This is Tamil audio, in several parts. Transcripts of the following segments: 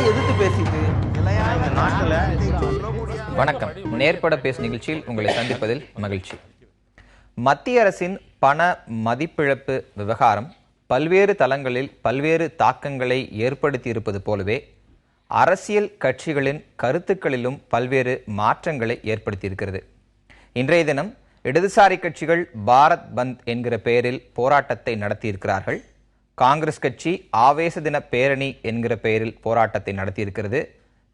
எதிர்த்து பேசிட்டு வணக்கம். நேர்பட பேசு நிகழ்ச்சியில் உங்களை சந்திப்பதில் மகிழ்ச்சி. மத்திய அரசின் பண மதிப்பிழப்பு விவகாரம் பல்வேறு தளங்களில் பல்வேறு தாக்கங்களை ஏற்படுத்தி இருப்பது போலவே அரசியல் கட்சிகளின் கருத்துக்களிலும் பல்வேறு மாற்றங்களை ஏற்படுத்தி இருக்கிறது. இன்றைய தினம் இடதுசாரி கட்சிகள் பாரத் பந்த் என்கிற பெயரில் போராட்டத்தை நடத்தியிருக்கிறார்கள். காங்கிரஸ் கட்சி ஆவேச தின பேரணி என்கிற பெயரில் போராட்டத்தை நடத்தியிருக்கிறது.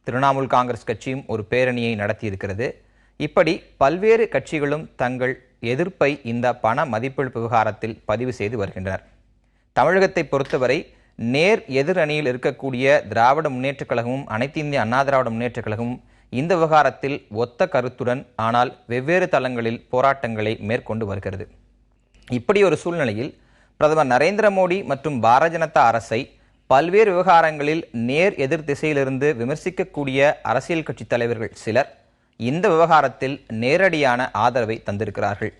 திரிணாமுல் காங்கிரஸ் கட்சியும் ஒரு பேரணியை நடத்தியிருக்கிறது. இப்படி பல்வேறு கட்சிகளும் தங்கள் எதிர்ப்பை இந்த பண மதிப்பிழப்பு விவகாரத்தில் பதிவு செய்து வருகின்றனர். தமிழகத்தை பொறுத்தவரை நேர் எதிர் அணியில் இருக்கக்கூடிய திராவிட முன்னேற்றக் கழகமும் அனைத்து இந்திய அண்ணா திராவிட முன்னேற்றக் கழகமும் இந்த விவகாரத்தில் ஒத்த கருத்துடன் ஆனால் வெவ்வேறு தளங்களில் போராட்டங்களை மேற்கொண்டு வருகிறது. இப்படி ஒரு சூழ்நிலையில் பிரதமர் நரேந்திர மோடி மற்றும் பாரதிய ஜனதா அரசை பல்வேறு விவகாரங்களில் நேர் எதிர் திசையிலிருந்து விமர்சிக்கக்கூடிய அரசியல் கட்சி தலைவர்கள் சிலர் இந்த விவகாரத்தில் நேரடியான ஆதரவை தந்திருக்கிறார்கள்.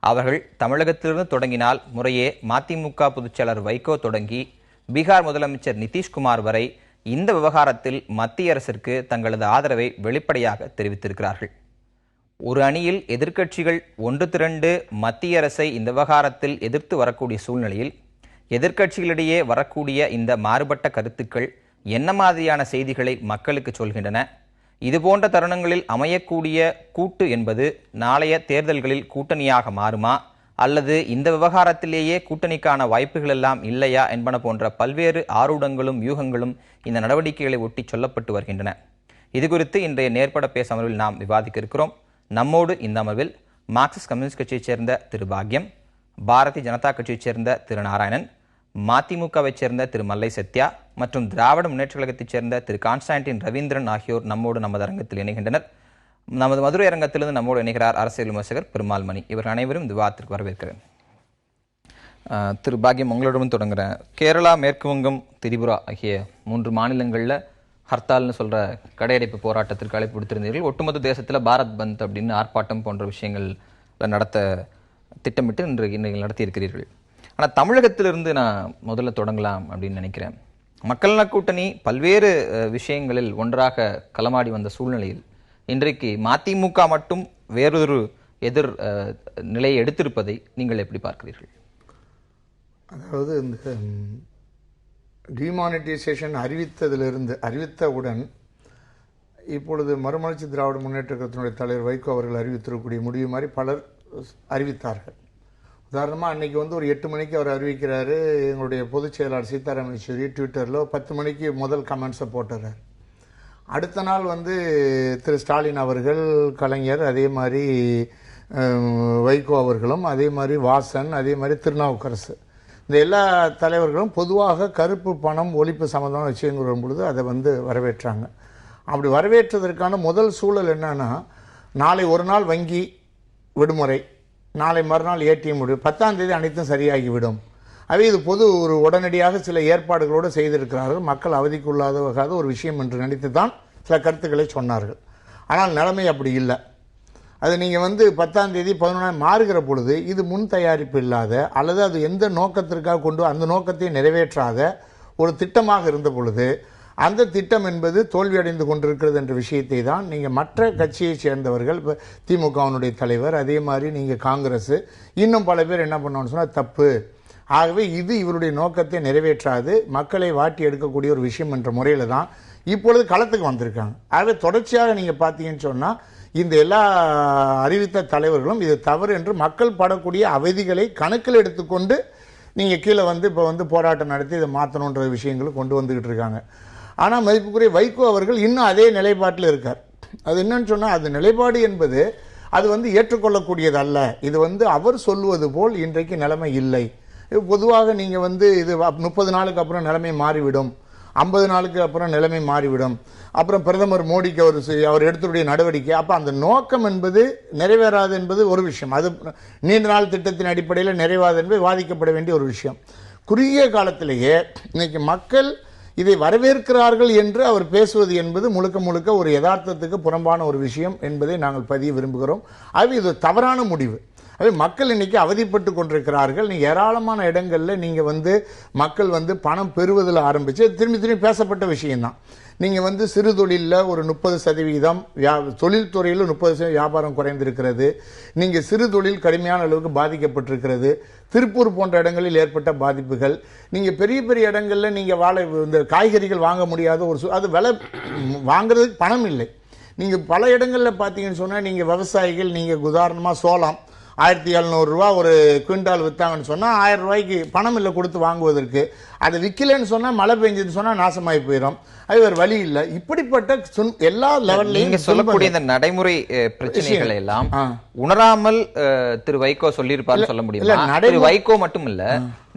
அவர்கள் தமிழகத்திலிருந்து தொடங்கினால் முறையே மதிமுக பொதுச்செயலர் வைகோ தொடங்கி பீகார் முதலமைச்சர் நிதிஷ்குமார் வரை இந்த விவகாரத்தில் மத்திய அரசிற்கு தங்களது ஆதரவை வெளிப்படையாக தெரிவித்திருக்கிறார்கள். ஒரு அணியில் எதிர்க்கட்சிகள் ஒன்று திரண்டு மத்திய அரசை இந்த விவகாரத்தில் எதிர்த்து வரக்கூடிய சூழ்நிலையில் எதிர்க்கட்சிகளிடையே வரக்கூடிய இந்த மாறுபட்ட கருத்துக்கள் என்ன மாதிரியான செய்திகளை மக்களுக்கு சொல்கின்றன? இதுபோன்ற தருணங்களில் அமையக்கூடிய கூட்டு என்பது நாளைய தேர்தல்களில் கூட்டணியாக மாறுமா, அல்லது இந்த விவகாரத்திலேயே கூட்டணிக்கான வாய்ப்புகள் எல்லாம் இல்லையா என்பன போன்ற பல்வேறு ஆரூடங்களும் வியூகங்களும் இந்த நடவடிக்கைகளை ஒட்டி சொல்லப்பட்டு வருகின்றன. இது குறித்து இன்றைய நேர்பட பேச அமர்வில் நாம் விவாதிக்க இருக்கிறோம். நம்மோடு இந்த அமர்வில் மார்க்சிஸ்ட் கம்யூனிஸ்ட் கட்சியைச் சேர்ந்த திரு பாக்யம், பாரதிய ஜனதா கட்சியைச் சேர்ந்த திரு நாராயணன், மதிமுகவைச் சேர்ந்த திரு மல்லை சத்யா மற்றும் திராவிட முன்னேற்ற கழகத்தைச் சேர்ந்த திரு கான்ஸ்டான்டின் ரவீந்திரன் ஆகியோர் நம்மோடு நமது அரங்கத்தில் இணைகின்றனர். நமது மதுரை அரங்கத்திலிருந்து நம்மோடு இணைகிறார் அரசியல் விமர்சகர் பெருமாள் மணி. இவர்கள் அனைவரும் இந்த விவாதத்திற்கு வரவேற்கிறேன். திரு பாக்யம், உங்களோடும் தொடங்குறேன். கேரளா, மேற்கு வங்கம், திரிபுரா ஆகிய 3 மாநிலங்களில் ஹர்த்தால்னு சொல்கிற கடையடைப்பு போராட்டத்திற்கு அழைப்பு விடுத்திருந்தீர்கள். ஒட்டுமொத்த தேசத்தில் பாரத் பந்த் அப்படின்னு ஆர்ப்பாட்டம் போன்ற விஷயங்கள் நடத்த திட்டமிட்டு இன்றைக்கு நடத்தியிருக்கிறீர்கள். ஆனால் தமிழகத்திலிருந்து நான் முதல்ல தொடங்கலாம் அப்படின்னு நினைக்கிறேன். மக்கள் நல கூட்டணி பல்வேறு விஷயங்களில் ஒன்றாக களமாடி வந்த சூழ்நிலையில் இன்றைக்கு மதிமுக மட்டும் வேறொரு எதிர் நிலையை எடுத்திருப்பதை நீங்கள் எப்படி பார்க்கிறீர்கள்? அதாவது இந்த டிமானிட்டைசேஷன் அறிவித்தவுடன் இப்பொழுது மறுமலர்ச்சி திராவிட முன்னேற்ற கழகத்தினுடைய தலைவர் வைகோ அவர்கள் அறிவித்திருக்கக்கூடிய முடிவு மாதிரி பலர் அறிவித்தார்கள். உதாரணமாக அன்றைக்கி ஒரு 8 மணிக்கு அவர் அறிவிக்கிறாரு. எங்களுடைய பொதுச் செயலாளர் சீதாராம் யெச்சூரி ட்விட்டரில் 10 மணிக்கு முதல் கமெண்ட்ஸை போட்டுறார். அடுத்த நாள் திரு ஸ்டாலின் அவர்கள், கலைஞர், அதே மாதிரி வைகோ அவர்களும், அதே மாதிரி வாசன், அதே மாதிரி திருநாவுக்கரசு, இந்த எல்லா தலைவர்களும் பொதுவாக கருப்பு பணம் ஒழிப்பு சம்பந்தமான விஷயங்கள் வரும்பொழுது அதை வரவேற்றாங்க. அப்படி வரவேற்றதற்கான முதல் சூழல் என்னன்னா, நாளை ஒரு நாள் வங்கி விடுமுறை, நாளை மறுநாள் ஏடிஎம் விடு, 10ஆம் தேதி அனைத்தும் சரியாகிவிடும். அவை இது ஒரு உடனடியாக சில ஏற்பாடுகளோடு செய்திருக்கிறார்கள். மக்கள் அவதிக்குள்ளாத ஒரு விஷயம் என்று நினைத்து தான் சில கருத்துக்களை சொன்னார்கள். ஆனால் நிலைமை அப்படி இல்லை. அது நீங்கள் 10ஆம் தேதி 11ஆம் மாறுகிற பொழுது இது முன் தயாரிப்பு இல்லாத, அல்லது அது எந்த நோக்கத்திற்காக அந்த நோக்கத்தை நிறைவேற்றாத ஒரு திட்டமாக இருந்த பொழுது அந்த திட்டம் என்பது தோல்வியடைந்து கொண்டிருக்கிறது என்ற விஷயத்தை தான் நீங்கள் மற்ற கட்சியை சேர்ந்தவர்கள், திமுகவினுடைய தலைவர், அதே மாதிரி நீங்கள் காங்கிரஸ், இன்னும் பல பேர் என்ன பண்ணுவான்னு சொன்னால் தப்பு. ஆகவே இது இவருடைய நோக்கத்தை நிறைவேற்றாது, மக்களை வாட்டி எடுக்கக்கூடிய ஒரு விஷயம் என்ற முறையில் தான் இப்பொழுது களத்துக்கு வந்திருக்காங்க. ஆகவே தொடர்ச்சியாக நீங்கள் பார்த்தீங்கன்னு சொன்னால் இந்த எல்லா அறிவித்த தலைவர்களும் இது தவறு என்று மக்கள் படக்கூடிய அவதிகளை கணக்கில் எடுத்துக்கொண்டு நீங்கள் கீழே இப்போ போராட்டம் நடத்தி இதை மாற்றணுன்ற விஷயங்களை கொண்டு வந்துக்கிட்டு இருக்காங்க. ஆனால் மதிப்புக்குரிய வைகோ அவர்கள் இன்னும் அதே நிலைப்பாட்டில் இருக்கார். அது என்னன்னு சொன்னால், அது நிலைப்பாடு என்பது அது ஏற்றுக்கொள்ளக்கூடியது அல்ல. இது அவர் சொல்லுவது போல் இன்றைக்கு நிலைமை இல்லை. பொதுவாக நீங்கள் இது 30 நாளுக்கு அப்புறம் நிலைமை மாறிவிடும், 50 நாளுக்கு அப்புறம் நிலைமை மாறிவிடும், அப்புறம் பிரதமர் மோடிக்கு அவர் எடுத்துடைய நடவடிக்கை, அப்போ அந்த நோக்கம் என்பது நிறைவேறாது என்பது ஒரு விஷயம். அது நீண்ட நாள் திட்டத்தின் அடிப்படையில் நிறைவாது என்பது வாதிக்கப்பட வேண்டிய ஒரு விஷயம். குறுகிய காலத்திலேயே இன்னைக்கு மக்கள் இதை வரவேற்கிறார்கள் என்று அவர் பேசுவது என்பது முழுக்க முழுக்க ஒரு யதார்த்தத்துக்கு புறம்பான ஒரு விஷயம் என்பதை நாங்கள் பதிய விரும்புகிறோம். அது இது தவறான முடிவு. அது மக்கள் இன்னைக்கு அவதிப்பட்டு கொண்டிருக்கிறார்கள். நீங்க ஏராளமான இடங்கள்ல நீங்க மக்கள் பணம் பெறுவதில் ஆரம்பிச்சு திரும்பி திரும்பி பேசப்பட்ட விஷயம்தான். நீங்க சிறு தொழிலில் ஒரு 30%, தொழில்துறையில் 30% வியாபாரம் குறைந்திருக்கிறது. நீங்க சிறு தொழில் கடுமையான அளவுக்கு பாதிக்கப்பட்டிருக்கிறது. திருப்பூர் போன்ற இடங்களில் ஏற்பட்ட பாதிப்புகள், நீங்க பெரிய பெரிய இடங்கள்ல நீங்க இந்த காய்கறிகள் வாங்க முடியாத அது விலை வாங்குறதுக்கு பணம் இல்லை. நீங்க பல இடங்கள்ல பாத்தீங்கன்னு சொன்னா நீங்க விவசாயிகள் நீங்க உதாரணமா சோளம் 1700 ரூபா ஒரு குவிண்டால் வித்தாங்கன்னு சொன்னா 1000 ரூபாய்க்கு பணம் இல்லை கொடுத்து வாங்குவதற்கு. அதை விற்கலன்னு சொன்னா மழை பெஞ்சதுன்னு சொன்னா நாசமாயி போயிடும். அது ஒரு வழி இல்லை. இப்படிப்பட்ட எல்லா லெவல்லையும் சொல்லக்கூடிய இந்த நடைமுறை பிரச்சனைகளை எல்லாம் உணராமல் திரு வைகோ சொல்லியிருப்பார் சொல்ல முடியும். திரு வைகோ மட்டும் இல்ல,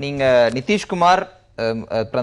நீங்க நிதிஷ்குமார்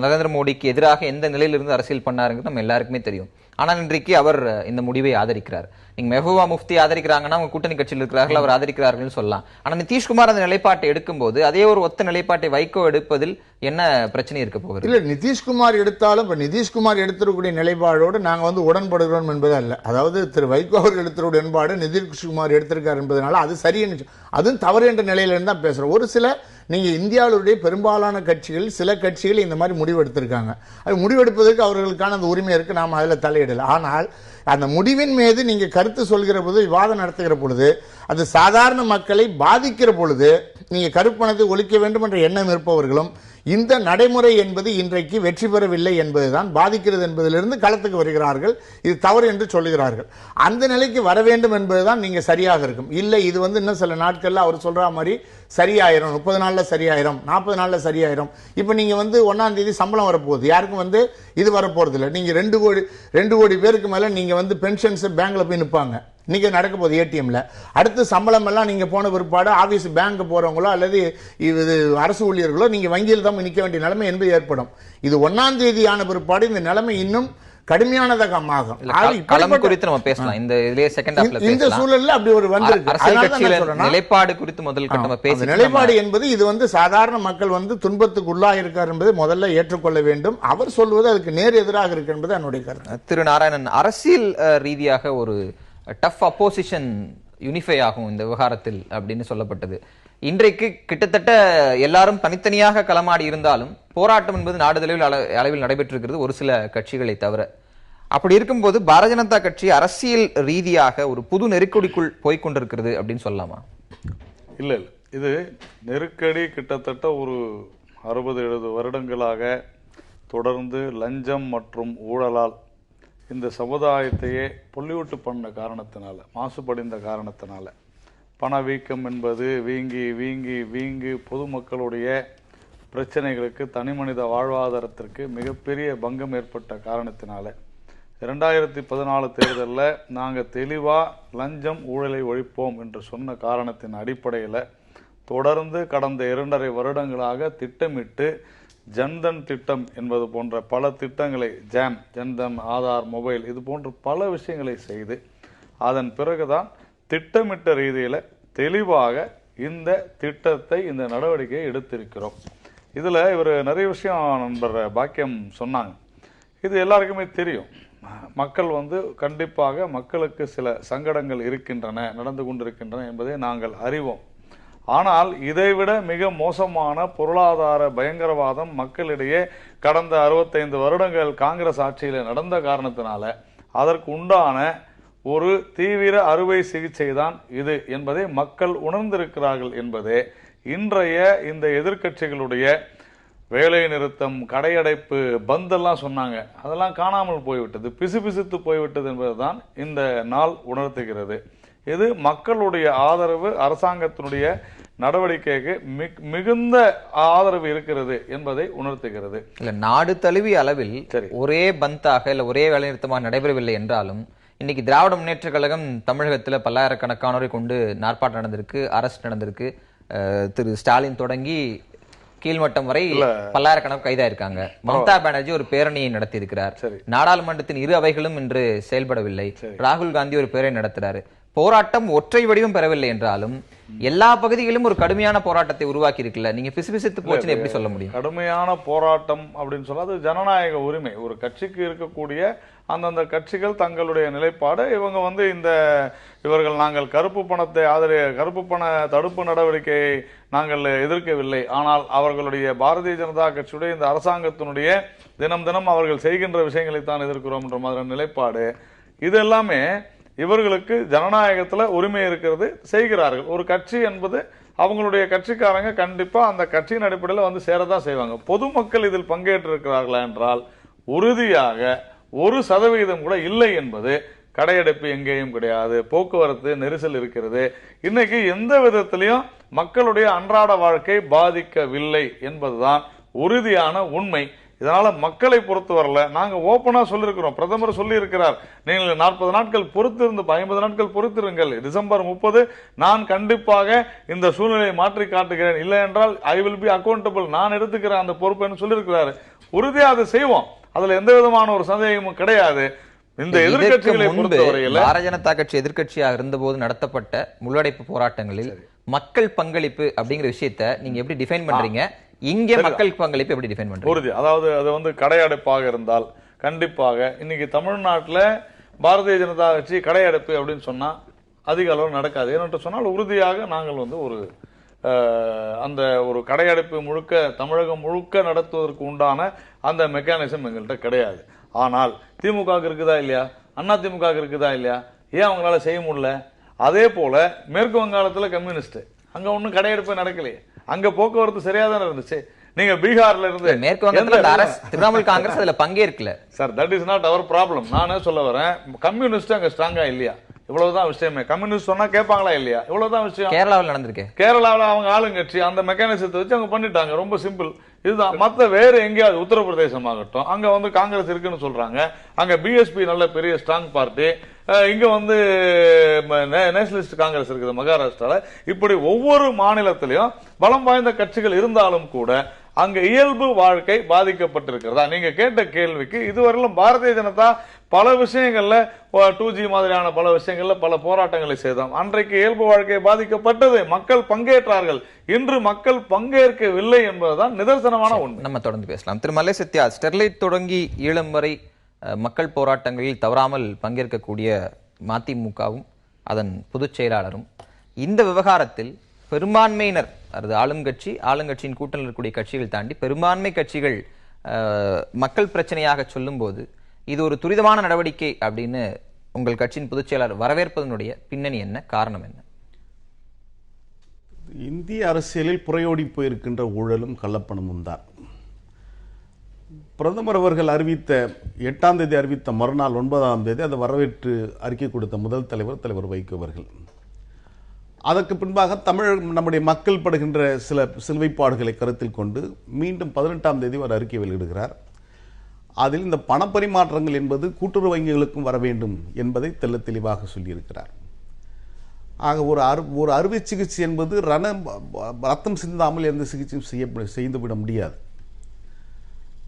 நரேந்திர மோடிக்கு எதிராக எந்த நிலையிலிருந்து அரசியல் பண்ணாருங்கிறது நம்ம எல்லாருக்குமே தெரியும். ஆனால் இன்றைக்கு அவர் இந்த முடிவை ஆதரிக்கிறார். நீங்க மெஹபூபா முஃப்தி ஆதரிக்கிறாங்கன்னா அவங்க கூட்டணி கட்சியில் இருக்கிறார்கள், அவர் ஆதரிக்கிறார்கள் சொல்லலாம். ஆனா நிதிஷ்குமார் அந்த நிலைப்பாட்டை எடுக்கும்போது அதே ஒரு ஒத்த நிலைப்பாட்டை வைகோ எடுப்பதில் என்ன பிரச்சனை இருக்க போகிறது? இல்ல, நிதிஷ்குமார் எடுத்தாலும் இப்ப நிதிஷ்குமார் எடுத்திருக்கக்கூடிய நிலைப்பாடோடு நாங்க உடன்படுகிறோம் என்பது அல்ல. அதாவது திரு வைகோ அவர்கள் எடுத்திருக்கூடிய உடன்பாடு நிதிஷ்குமார் எடுத்திருக்கார் என்பதனால அது சரியென்று, அதுவும் தவறு என்ற நிலையில இருந்து தான் பேசுறோம். ஒரு சில நீங்க இந்தியாவுடைய பெரும்பாலான கட்சிகள், சில கட்சிகள் இந்த மாதிரி முடிவு எடுத்திருக்காங்க. அது முடிவெடுப்பதற்கு அவர்களுக்கான அந்த உரிமை இருக்கு, நாம அதுல தலையிடல. ஆனால் அந்த முடிவின் மீது நீங்க கருத்து சொல்கிற பொழுது, விவாதம் நடத்துகிற பொழுது, அது சாதாரண மக்களை பாதிக்கிற பொழுது நீங்க கருப்பணத்தை ஒழிக்க வேண்டும் என்ற எண்ணம் இருப்பவர்களும் இந்த நடைமுறை என்பது இன்றைக்கு வெற்றி பெறவில்லை என்பதுதான் பாதிக்கிறது என்பதிலிருந்து களத்துக்கு வருகிறார்கள். இது தவறு என்று சொல்லுகிறார்கள். அந்த நிலைக்கு வர வேண்டும் என்பதுதான் நீங்க சரியாக இருக்கும். இல்லை, இது இன்னும் சில நாட்கள்ல அவர் சொல்ற மாதிரி சரியாயிரும், 30 நாள்ல சரியாயிரும், 40 நாள்ல சரியாயிரும். இப்ப நீங்க 1ஆம் தேதி சம்பளம் வரப்போகுது, யாருக்கும் இது வரப்போறது இல்லை. நீங்க 2 கோடி பேருக்கு மேல நீங்க பென்ஷன்ஸ் பேங்க்ல போய் நிற்பாங்க. இன்னைக்கு நடக்க போகுது ஏடிஎம்ல. அடுத்து சம்பளம் எல்லாம் நீங்க போன பிற்பாடு ஆபீஸ் பேங்க் போறவங்களோ அல்லது இது அரசு ஊழியர்களோ நீங்க வங்கியில் தான் நிற்க வேண்டிய நிலைமை என்பது ஏற்படும். இது 1ஆம் தேதி ஆன பிற்பாடு இந்த நிலைமை இன்னும் கடுமையானதாக ஆகும். குறித்து நம்ம பேசலாம். இந்த இதுலயே செகண்ட் ஹாஃப்ல பேசலாம். இந்த சூழல்ல அப்படி ஒரு வந்திருக்கு. நிலைப்பாடு குறித்து முதல் கட்டமா பேசி, நிலைப்பாடு என்பது இது சாதாரண மக்கள் துன்பத்துக்கு உள்ளாயிருக்கார் என்பதை முதல்ல ஏற்றுக்கொள்ள வேண்டும். அவர் சொல்வது அதுக்கு நேர் எதிராக இருக்கு என்பது என்னுடைய கருத்து. திரு நாராயணன், அரசியல் ரீதியாக ஒரு டஃப் அப்போசிஷன் யூனிஃபை ஆகும் இந்த விவகாரத்தில் அப்படின்னு சொல்லப்பட்டது. இன்றைக்கு கிட்டத்தட்ட எல்லாரும் தனித்தனியாக களமாடி இருந்தாலும் போராட்டம் என்பது நாடு அளவில் நடைபெற்றிருக்கிறது, ஒரு சில கட்சிகளை தவிர. அப்படி இருக்கும்போது பாரதிய ஜனதா கட்சி அரசியல் ரீதியாக ஒரு புது நெருக்கடிக்குள் போய்கொண்டிருக்கிறது அப்படின்னு சொல்லலாமா? இல்ல, இது நெருக்கடி கிட்டத்தட்ட ஒரு 60-70 வருடங்களாக தொடர்ந்து லஞ்சம் மற்றும் ஊழலால் இந்த சமுதாயத்தையே பொல்யூட் பண்ண காரணத்தினால, மாசுபடிந்த காரணத்தினால, பணவீக்கம் என்பது வீங்கி வீங்கி வீங்கி பொதுமக்களுடைய பிரச்சனைகளுக்கு, தனிமனித வாழ்வாதாரத்திற்கு மிகப்பெரிய பங்கம் ஏற்பட்ட காரணத்தினால 2014 தேர்தலில் நாங்கள் தெளிவாக லஞ்சம் ஊழலை ஒழிப்போம் என்று சொன்ன காரணத்தின் அடிப்படையில் தொடர்ந்து கடந்த 2.5 வருடங்களாக திட்டமிட்டு ஜன்தன் திட்டம் என்பது போன்ற பல திட்டங்களை, ஜன்தன், ஆதார், மொபைல், இது போன்ற பல விஷயங்களை செய்து அதன் பிறகுதான் திட்டமிட்ட ரீதியில் தெளிவாக இந்த திட்டத்தை, இந்த நடவடிக்கையை எடுத்திருக்கிறோம். இதில் இவர் நிறைய விஷயம் நண்பர் பாக்கியம் சொன்னாங்க. இது எல்லாருக்குமே தெரியும். மக்கள் கண்டிப்பாக மக்களுக்கு சில சங்கடங்கள் இருக்கின்றன, நடந்து கொண்டிருக்கின்றன என்பதை நாங்கள் அறிவோம். ஆனால் இதைவிட மிக மோசமான பொருளாதார பயங்கரவாதம் மக்களிடையே கடந்த 65 வருடங்கள் காங்கிரஸ் ஆட்சியில் நடந்த காரணத்தினால அதற்கு உண்டான ஒரு தீவிர அறுவை சிகிச்சை தான் இது என்பதை மக்கள் உணர்ந்திருக்கிறார்கள் என்பதே இன்றைய இந்த எதிர்க்கட்சிகளுடைய வேலை நிறுத்தம், கடையடைப்பு, பந்தெல்லாம் சொன்னாங்க. அதெல்லாம் காணாமல் போய்விட்டது, பிசுபிசுத்து போய்விட்டது என்பதுதான் இந்த நாள் உணர்த்துகிறது. இது மக்களுடைய ஆதரவு, அரசாங்கத்தினுடைய நடவடிக்கைக்கு மிகுந்த ஆதரவு இருக்கிறது என்பதை உணர்த்துகிறது. இல்ல, நாடு தழுவிய அளவில் ஒரே பந்தாக இல்ல ஒரே வேலைநிறுத்தமாக நடைபெறவில்லை என்றாலும் இன்னைக்கு திராவிட முன்னேற்ற கழகம் தமிழகத்துல பல்லாயிரக்கணக்கானோரை கொண்டு நாற்பாட்டம் நடந்திருக்கு, அரஸ்ட் நடந்திருக்கு. திரு ஸ்டாலின் தொடங்கி கீழ்மட்டம் வரை பல்லாயிரக்கணக்கான கைதா இருக்காங்க. மம்தா பானர்ஜி ஒரு பேரணியை நடத்தி இருக்கிறார். நாடாளுமன்றத்தின் இரு அவைகளும் இன்று செயல்படவில்லை. ராகுல் காந்தி ஒரு பேரணி நடத்துறாரு. போராட்டம் ஒற்றை வடிவம் பெறவில்லை என்றாலும் எல்லா பகுதிகளிலும் ஒரு கடுமையான போராட்டத்தை உருவாக்கி இருக்குல்ல, நீங்க பிசுபிசுத்து போச்சுன்னு எப்படி சொல்ல முடியும்? கடுமையான போராட்டம் அப்படின்னு சொன்னா அது ஜனநாயக உரிமை. ஒரு கட்சிக்கு இருக்கக்கூடிய அந்தந்த கட்சிகள் தங்களுடைய நிலைப்பாடு, இவங்க இவர்கள் நாங்கள் கருப்பு பண தடுப்பு நடவடிக்கையை நாங்கள் எதிர்க்கவில்லை, ஆனால் அவர்களுடைய பாரதிய ஜனதா கட்சியுடைய இந்த அரசாங்கத்தினுடைய தினம் தினம் அவர்கள் செய்கின்ற விஷயங்களை தான் எதிர்க்கிறோம் என்ற மாதிரியான நிலைப்பாடு, இது எல்லாமே இவர்களுக்கு ஜனநாயகத்துல உரிமை இருக்கிறது, செய்கிறார்கள். ஒரு கட்சி என்பது அவங்களுடைய கட்சிக்காரங்க கண்டிப்பா அந்த கட்சியின் அடிப்படையில் சேரதான் செய்வாங்க. பொதுமக்கள் இதில் பங்கேற்றிருக்கிறார்களா என்றால் உறுதியாக 1% கூட இல்லை என்பது. கடையடைப்பு எங்கேயும் கிடையாது, போக்குவரத்து நெரிசல் இருக்கிறது. இன்னைக்கு எந்த விதத்திலையும் மக்களுடைய அன்றாட வாழ்க்கை பாதிக்கவில்லை என்பதுதான் உறுதியான உண்மை. இதனால மக்களை பொறுத்தவரையில நாங்க ஓபனா சொல்லிருக்கிறோம், பிரதமர் சொல்லி இருக்கிறார், நீங்கள் 40 நாட்கள் பொறுத்திருந்து 50 நாட்கள் பொறுத்திருங்கள், டிசம்பர் 30 நான் கண்டிப்பாக இந்த சூழ்நிலையை மாற்றி காட்டுகிறேன், இல்லை என்றால் ஐ வில் பி அக்கௌண்டபிள், நான் எடுத்துக்கிறேன் அந்த பொறுப்புன்னு சொல்லியிருக்கிறாரு. உறுதியா அதை செய்வோம், அதுல எந்த விதமான ஒரு சந்தேகமும் கிடையாது. இந்த எதிர்கட்சிகளை பொறுத்தவரையில் பாரதிய ஜனதா கட்சி எதிர்கட்சியாக இருந்தபோது நடத்தப்பட்ட முள்ளடைப்பு போராட்டங்களில் மக்கள் பங்களிப்பு அப்படிங்கிற விஷயத்தை நீங்க எப்படி டிஃபைன் பண்றீங்க? இங்கே மக்கள் பங்களிப்பு எப்படி டிஃபைன் பண்றீங்க? உறுதி, அதாவது அது கடையடைப்பாக இருந்தால் கண்டிப்பாக இன்னைக்கு தமிழ்நாட்டில் பாரதிய ஜனதா கட்சி கடையடைப்பு அப்படின்னு சொன்னா அதிக அளவு நடக்காது. ஏன்னு சொன்னால் உறுதியாக நாங்கள் அந்த ஒரு கடையடைப்பு முழுக்க தமிழகம் முழுக்க நடத்துவதற்கு உண்டான அந்த மெக்கானிசம் எங்கள்கிட்ட கிடையாது. ஆனால் திமுக இருக்குதா இல்லையா, அண்ணா திமுக இருக்குதா இல்லையா, ஏன் அவங்களால செய்ய முடியல? அதே போல மேற்கு வங்காளத்துல கம்யூனிஸ்ட், அங்க ஒன்னும் கடையெடுப்பே நடக்கலையே, அங்க போக்குவரத்து சரியா தானே இருந்துச்சு. நீங்க பீகார்ல இருந்து மேற்கு வங்கத்துல திரிணாமுல் காங்கிரஸ் அதுல பங்கேற்கல sir, that is not our problem. நானே சொல்ல வரேன், கம்யூனிஸ்ட் அங்க ஸ்ட்ராங்கா இல்லையா, இவ்வளவுதான் விஷயமே. கம்யூனிஸ்ட் சொன்னா கேட்பாங்களா இல்லையா, இவ்வளவுதான் விஷயம். கேரளாவில் நடந்திருக்கு, கேரளாவில் அவங்க ஆளுங்கட்சி அந்த மெக்கானிசத்தை வச்சு அவங்க பண்ணிட்டாங்க, ரொம்ப சிம்பிள் இதுதான். மத்த வேற எங்கேயாவது உத்தரப்பிரதேசம் ஆகட்டும், அங்க காங்கிரஸ் இருக்குன்னு சொல்றாங்க, அங்க பிஎஸ்பி நல்ல பெரிய ஸ்ட்ராங் பார்ட்டி, இங்க நேஷனலிஸ்ட் காங்கிரஸ் இருக்குது மகாராஷ்டிரால. இப்படி ஒவ்வொரு மாநிலத்திலையும் பலம் வாய்ந்த கட்சிகள் இருந்தாலும் கூட அங்க இயல்பு வாழ்க்கை பாதிக்கப்பட்டிருக்கிறதா? நீங்க கேட்ட கேள்விக்கு இதுவரையிலும் பாரதிய ஜனதா பல விஷயங்கள்ல 2G மாதிரியான பல விஷயங்கள்ல பல போராட்டங்களை செய்தோம். அன்றைக்கு இயல்பு வாழ்க்கை பாதிக்கப்பட்டது, மக்கள் பங்கேற்றார்கள். இன்று மக்கள் பங்கேற்கவில்லை என்பதுதான் நிதர்சனமான உண்மை. நம்ம தொடர்ந்து பேசலாம். திரு மல்லை சத்யா, ஸ்டெர்லைட் தொடங்கி ஈழம் வரை மக்கள் போராட்டங்களில் தவறாமல் பங்கேற்கக்கூடிய மதிமுகவும் அதன் பொதுச் செயலாளரும் இந்த விவகாரத்தில் பெரும்பான்மையினர், அது ஆளுங்கட்சியின் கூட்டணியில் இருக்கக்கூடிய கட்சிகள் தாண்டி பெரும்பான்மை கட்சிகள் மக்கள் பிரச்சனையாக சொல்லும் போது இது ஒரு துரிதமான நடவடிக்கை அப்படின்னு உங்கள் கட்சியின் பொதுச் செயலாளர் வரவேற்பதனுடைய பின்னணி என்ன, காரணம் என்ன? இந்திய அரசியலில் புறையோடி போயிருக்கின்ற ஊழலும் கள்ளப்பணமும் தான். பிரதமர் அவர்கள் அறிவித்த 8ஆம் தேதி அறிவித்த மறுநாள் 9ஆம் தேதி அதை வரவேற்று அறிக்கை கொடுத்த முதல் தலைவர் வைகோ அவர்கள். அதற்கு பின்பாக நம்முடைய மக்கள் படுகின்ற சில சிலுவைப்பாடுகளை கருத்தில் கொண்டு மீண்டும் 18ஆம் தேதி ஒரு அறிக்கை வெளியிடுகிறார். அதில் இந்த பணப்பரிமாற்றங்கள் என்பது கூட்டுறவு வங்கிகளுக்கும் வர வேண்டும் என்பதை தெள்ள தெளிவாக சொல்லியிருக்கிறார். ஆக ஒரு அறுவை சிகிச்சை என்பது ரத்தம் சிந்தாமல் எந்த சிகிச்சையும் செய்துவிட முடியாது.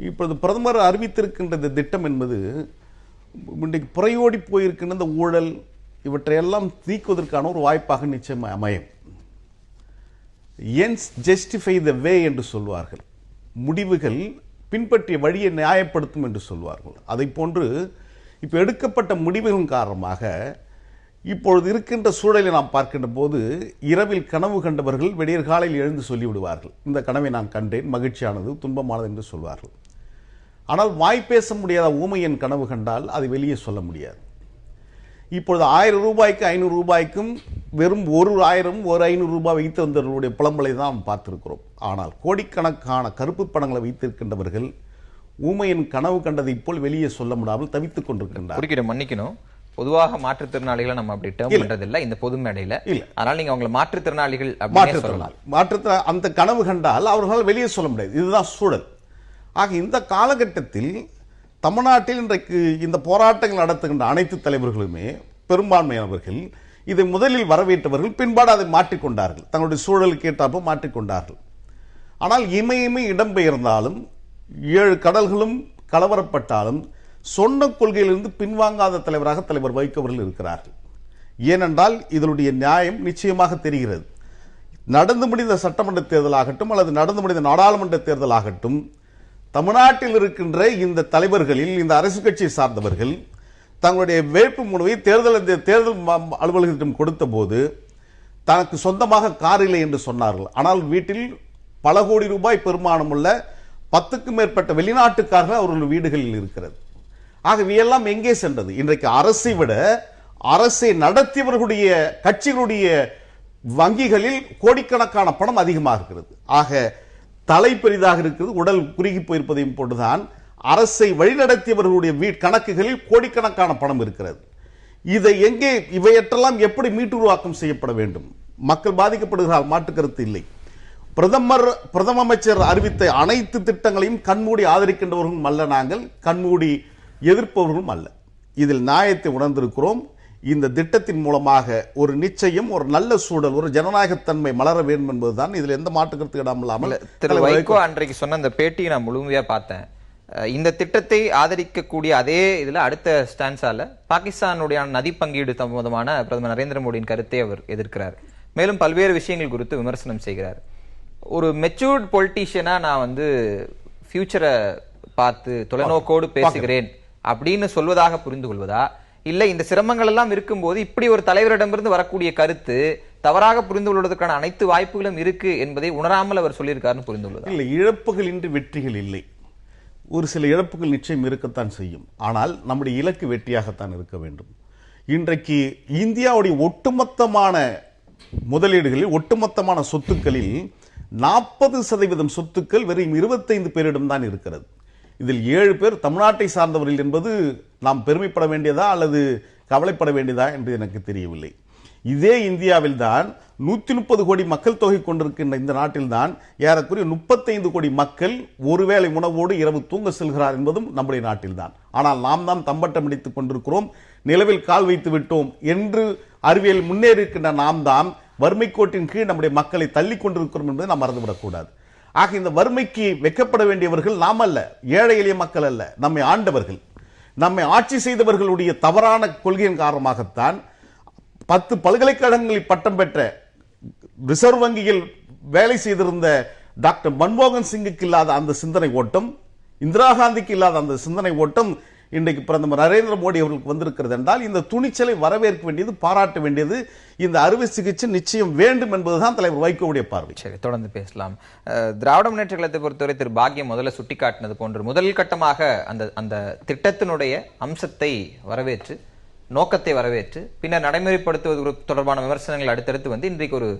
இப்பொழுது பிரதமர் அறிவித்திருக்கின்ற இந்த திட்டம் என்பது இன்றைக்கு புறையோடி போயிருக்கின்ற இந்த ஊழல் இவற்றையெல்லாம் நீக்குவதற்கான ஒரு வாய்ப்பாக நிச்சயம் அமையும். என்ஸ் ஜஸ்டிஃபை த வே என்று சொல்வார்கள், முடிவுகள் பின்பற்றிய வழியை நியாயப்படுத்தும் என்று சொல்வார்கள். அதை போன்று இப்போ எடுக்கப்பட்ட முடிவுகளின் காரணமாக இப்பொழுது இருக்கின்ற சூழலை நாம் பார்க்கின்ற போது இரவில் கனவு கண்டவர்கள் விடியற் காலையில் எழுந்து சொல்லிவிடுவார்கள், இந்த கனவை நான் கண்டேன், மகிழ்ச்சியானது துன்பமானது என்று சொல்வார்கள். ஆனால் வாய் பேச முடியாத ஊமையின் கனவு கண்டால் அதை வெளியே சொல்ல முடியாது. இப்பொழுது 1000 ரூபாய்க்கு 500 ரூபாய்க்கும் வெறும் ஒரு 500 ரூபாய் வைத்து வந்தவர்களுடைய புலம்பலை தான் பார்த்திருக்கிறோம். ஆனால் கோடிக்கணக்கான கருப்பு பணங்களை வைத்திருக்கின்றவர்கள் ஊமையின் கனவு கண்டதை போல் வெளியே சொல்ல முடியாமல் தவித்துக் கொண்டிருக்கின்றனர். மன்னிக்கணும், பொதுவாக மாற்றுத்திறனாளிகளை நம்ம அப்படி டேர்ம் பண்றதில்லை இந்த பொது மேடையில. அதனால நீங்க அவங்களை மாற்றுத்திறனாளிகள் அந்த கனவு கண்டால் அவர்களால் வெளியே சொல்ல முடியாது. இதுதான் சூழல். ஆக இந்த காலகட்டத்தில் தமிழ்நாட்டில் இன்றைக்கு இந்த போராட்டங்கள் நடத்துகின்ற அனைத்து தலைவர்களுமே பெரும்பான்மையானவர்கள் இதை முதலில் வரவேற்றவர்கள், பின்பாடு அதை மாற்றிக்கொண்டார்கள், தங்களுடைய சூழலுக்கு ஏற்றாப்ப மாற்றிக்கொண்டார்கள். ஆனால் இமயமே இடம்பெயர்ந்தாலும் 7 கடல்களும் கலவரப்பட்டாலும் சொன்ன கொள்கையிலிருந்து பின்வாங்காத தலைவர் வைகோ அவர்கள் இருக்கிறார்கள். ஏனென்றால் இதனுடைய நியாயம் நிச்சயமாக தெரிகிறது. நடந்து முடிந்த சட்டமன்ற தேர்தலாகட்டும் அல்லது நடந்து முடிந்த நாடாளுமன்ற தேர்தலாகட்டும் தமிழ்நாட்டில் இருக்கின்ற இந்த தலைவர்களில் இந்த அரசு கட்சியை சார்ந்தவர்கள் தங்களுடைய வேட்புமனுவை தேர்தல் அலுவலகத்திடம் கொடுத்த போது தனக்கு சொந்தமாக கார் இல்லை என்று சொன்னார்கள். ஆனால் வீட்டில் பல கோடி ரூபாய் பெருமானம் உள்ள 10க்கும் மேற்பட்ட வெளிநாட்டுக்காரர்கள் அவர்கள் வீடுகளில் இருக்கிறது. ஆகவே எல்லாம் எங்கே சென்றது? இன்றைக்கு அரசை விட அரசை நடத்தியவர்களுடைய கட்சிகளுடைய வங்கிகளில் கோடிக்கணக்கான பணம் அதிகமாக இருக்கிறது. ஆக தலை பெரிதாக இருக்கிறது, உடல் குறுகி போயிருப்பதையும் போட்டுதான் அரசை வழிநடத்தியவர்களுடைய கணக்குகளில் கோடிக்கணக்கான பணம் இருக்கிறது. இதை எங்கே இவையற்றெல்லாம் எப்படி மீட்டுருவாக்கம் செய்யப்பட வேண்டும்? மக்கள் பாதிக்கப்படுகிறார், மாற்று கருத்து இல்லை. பிரதம அமைச்சர் அறிவித்த அனைத்து திட்டங்களையும் கண்மூடி ஆதரிக்கின்றவர்களும் அல்ல, நாங்கள் கண்மூடி எதிர்ப்பவர்களும் அல்ல. இதில் நியாயத்தை உணர்ந்திருக்கிறோம். இந்த திட்டத்தின் மூலமாக ஒரு நிச்சயம், ஒரு நல்ல சூழல், ஒரு ஜனநாயகத்தன்மை மலர வேண்டும் என்பதுதான் இதில் எந்த மாற்று கருத்து இடாமல். திரு வைகோ அன்றைக்கு சொன்ன அந்த பேட்டியை நான் முழுமையா பார்த்தேன். இந்த திட்டத்தை ஆதரிக்கக்கூடிய அதே இதுல அடுத்த ஸ்டான்ஸால பாகிஸ்தானுடைய நதி பங்கீடு சம்பந்தமான பிரதமர் நரேந்திர மோடியின் கருத்தை அவர் எதிர்க்கிறார். மேலும் பல்வேறு விஷயங்கள் குறித்து விமர்சனம் செய்கிறார். ஒரு மெச்சூர்ட் பொலிட்டீஷியனா நான் ஃபியூச்சரை பார்த்து தொலைநோக்கோடு பேசுகிறேன் அப்படின்னு சொல்வதாக புரிந்து கொள்வதா, இல்ல இந்த சிரமங்கள் எல்லாம் இருக்கும்போது இப்படி ஒரு தலைவரிடமிருந்து வரக்கூடிய கருத்து தவறாக புரிந்து கொள்வதற்கான அனைத்து வாய்ப்புகளும் இருக்கு என்பதை உணராமல் அவர் சொல்லியிருக்காருன்னு புரிந்து கொள்வதா? இல்லை, இழப்புகள் இன்றி வெற்றிகள் இல்லை. ஒரு சில இழப்புகள் நிச்சயம் இருக்கத்தான் செய்யும். ஆனால் நம்முடைய இலக்கு வெற்றியாகத்தான் இருக்க வேண்டும். இன்றைக்கு இந்தியாவுடைய ஒட்டுமொத்தமான முதலீடுகளில், ஒட்டுமொத்தமான சொத்துக்களில் 40% சொத்துக்கள் வெறும் 25 பேரிடம் தான் இருக்கிறது. இதில் 7 பேர் தமிழ்நாட்டை சார்ந்தவர்கள் என்பது நாம் பெருமைப்பட வேண்டியதா அல்லது கவலைப்பட வேண்டியதா என்று எனக்கு தெரியவில்லை. இதே இந்தியாவில் தான் 130 கோடி மக்கள் தொகை கொண்டிருக்கின்ற இந்த நாட்டில் தான் ஏறக்குறைய 35 கோடி மக்கள் ஒருவேளை உணவோடு இரவு தூங்க செல்கிறார் என்பதும் நம்முடைய நாட்டில் தான். ஆனால் நாம் தான் தம்பட்டம் அடித்துக் கொண்டிருக்கிறோம், நிலவில் கால் வைத்து விட்டோம் என்று அறிவியல் முன்னேறி இருக்கின்ற நாம் தான் வறுமை கோட்டின் கீழ் நம்முடைய மக்களை தள்ளி கொண்டிருக்கிறோம் என்பதை நாம் மறந்துவிடக்கூடாது. ஆக இந்த வறுமைக்கு வெட்கப்பட வேண்டியவர்கள் நாம் அல்ல, ஏழை எளிய மக்கள் அல்ல, நம்மை ஆண்டவர்கள், நம்மை ஆட்சி செய்தவர்களுடைய தவறான கொள்கையின் காரணமாகத்தான் 10 பல்கலைக்கழகங்களில் பட்டம் பெற்ற, ரிசர்வ் வங்கியில் வேலை செய்திருந்த டாக்டர் மன்மோகன் சிங்குக்கு இல்லாத அந்த சிந்தனை ஓட்டம், இந்திரா காந்திக்கு இல்லாத அந்த சிந்தனை ஓட்டம் இன்றைக்கு பிரதமர் நரேந்திர மோடி அவர்களுக்கு வந்திருக்கிறது என்றால் இந்த துணிச்சலை வரவேற்க வேண்டியது, பாராட்ட வேண்டியது. இந்த அறுவை சிகிச்சை நிச்சயம் வேண்டும் என்பதுதான் தலைவர் வைகோவுடைய பார்வை. சரி, தொடர்ந்து பேசலாம். திராவிட முன்னேற்ற கழகத்தை பொறுத்தவரை திரு பாக்கியம் முதல்ல சுட்டிக்காட்டினது போன்று முதல் கட்டமாக அந்த திட்டத்தினுடைய அம்சத்தை வரவேற்று, நோக்கத்தை வரவேற்று, பின்னர் நடைமுறைப்படுத்துவது தொடர்பான விமர்சனங்கள் அடுத்தடுத்து இன்றைக்கு ஒரு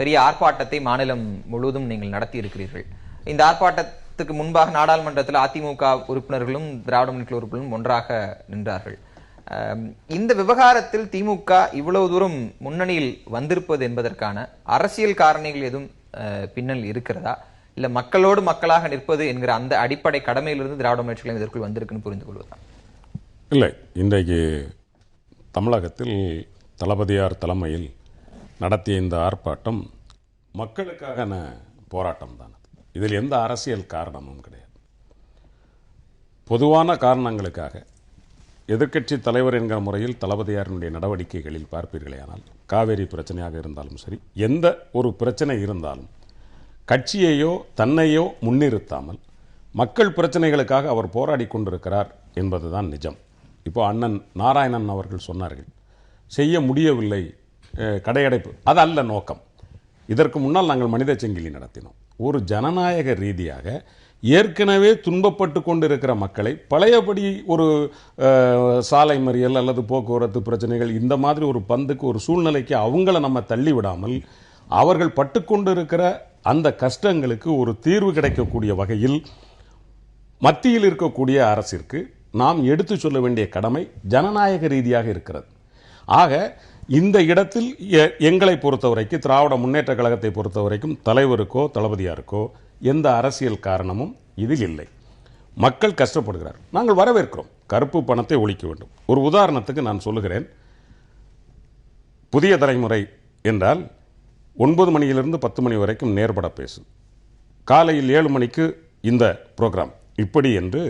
பெரிய ஆர்ப்பாட்டத்தை மாநிலம் முழுவதும் நீங்கள் நடத்தி இருக்கிறீர்கள். இந்த ஆர்ப்பாட்டத்துக்கு முன்பாக நாடாளுமன்றத்தில் அதிமுக உறுப்பினர்களும் திராவிட முன்னேற்ற உறுப்பினர்களும் ஒன்றாக நின்றார்கள். இந்த விவகாரத்தில் திமுக இவ்வளவு தூரம் முன்னணியில் வந்திருப்பது என்பதற்கான அரசியல் காரணிகள் எதுவும் பின்னல் இருக்கிறதா, இல்ல மக்களோடு மக்களாக நிற்பது என்கிற அந்த அடிப்படை கடமையிலிருந்து திராவிட முன்னேற்ற கழகம் இதற்குள் வந்திருக்குன்னு புரிந்து கொள்வதா? இல்லை, இன்றைக்கு தமிழகத்தில் தளபதியார் தலைமையில் நடத்திய இந்த ஆர்ப்பாட்டம் மக்களுக்கான போராட்டம் தான். இதில் எந்த அரசியல் காரணமும் கிடையாது. பொதுவான காரணங்களுக்காக எதிர்க்கட்சி தலைவர் என்கிற முறையில் தளபதியாரினுடைய நடவடிக்கைகளில் பார்ப்பீர்களேயானால், காவேரி பிரச்சனையாக இருந்தாலும் சரி, எந்த ஒரு பிரச்சனை இருந்தாலும் கட்சியையோ தன்னையோ முன்னிறுத்தாமல் மக்கள் பிரச்சனைகளுக்காக அவர் போராடி கொண்டிருக்கிறார் என்பதுதான் நிஜம். இப்போ அண்ணன் நாராயணன் அவர்கள் சொன்னார்கள், செய்ய முடியவில்லை, கடையடைப்பு, அது அல்ல நோக்கம். இதற்கு முன்னால் நாங்கள் மனித சங்கிலி நடத்தினோம். ஒரு ஜனநாயக ரீதியாக ஏற்கனவே துன்பப்பட்டு கொண்டிருக்கிற மக்களை பழையபடி ஒரு சாலை மறியல் அல்லது போக்குவரத்து பிரச்சனைகள் இந்த மாதிரி ஒரு பந்துக்கு, ஒரு சூழ்நிலைக்கு அவங்கள நம்ம தள்ளி விடாமல் அவர்கள் பட்டுக்கொண்டு இருக்கிற அந்த கஷ்டங்களுக்கு ஒரு தீர்வு கிடைக்கக்கூடிய வகையில் மத்தியில் இருக்கக்கூடிய அரசிற்கு நாம் எடுத்து சொல்ல வேண்டிய கடமை ஜனநாயக ரீதியாக இருக்கிறது. ஆக இந்த இடத்தில் எங்களை பொறுத்தவரைக்கும், திராவிட முன்னேற்ற கழகத்தை பொறுத்தவரைக்கும் தலைவருக்கோ தளபதியாருக்கோ எந்த அரசியல் காரணமும் இதில் இல்லை. மக்கள் கஷ்டப்படுகிறார், நாங்கள் வரவேற்கிறோம். கருப்பு பணத்தை ஒழிக்க வேண்டும். ஒரு உதாரணத்துக்கு நான் சொல்லுகிறேன். புதிய தலைமுறை என்றால் 9 மணியிலிருந்து 10 மணி வரைக்கும் நேர்பட பேசு, காலையில் 7 மணிக்கு இந்த ப்ரோக்ராம், இப்படி என்று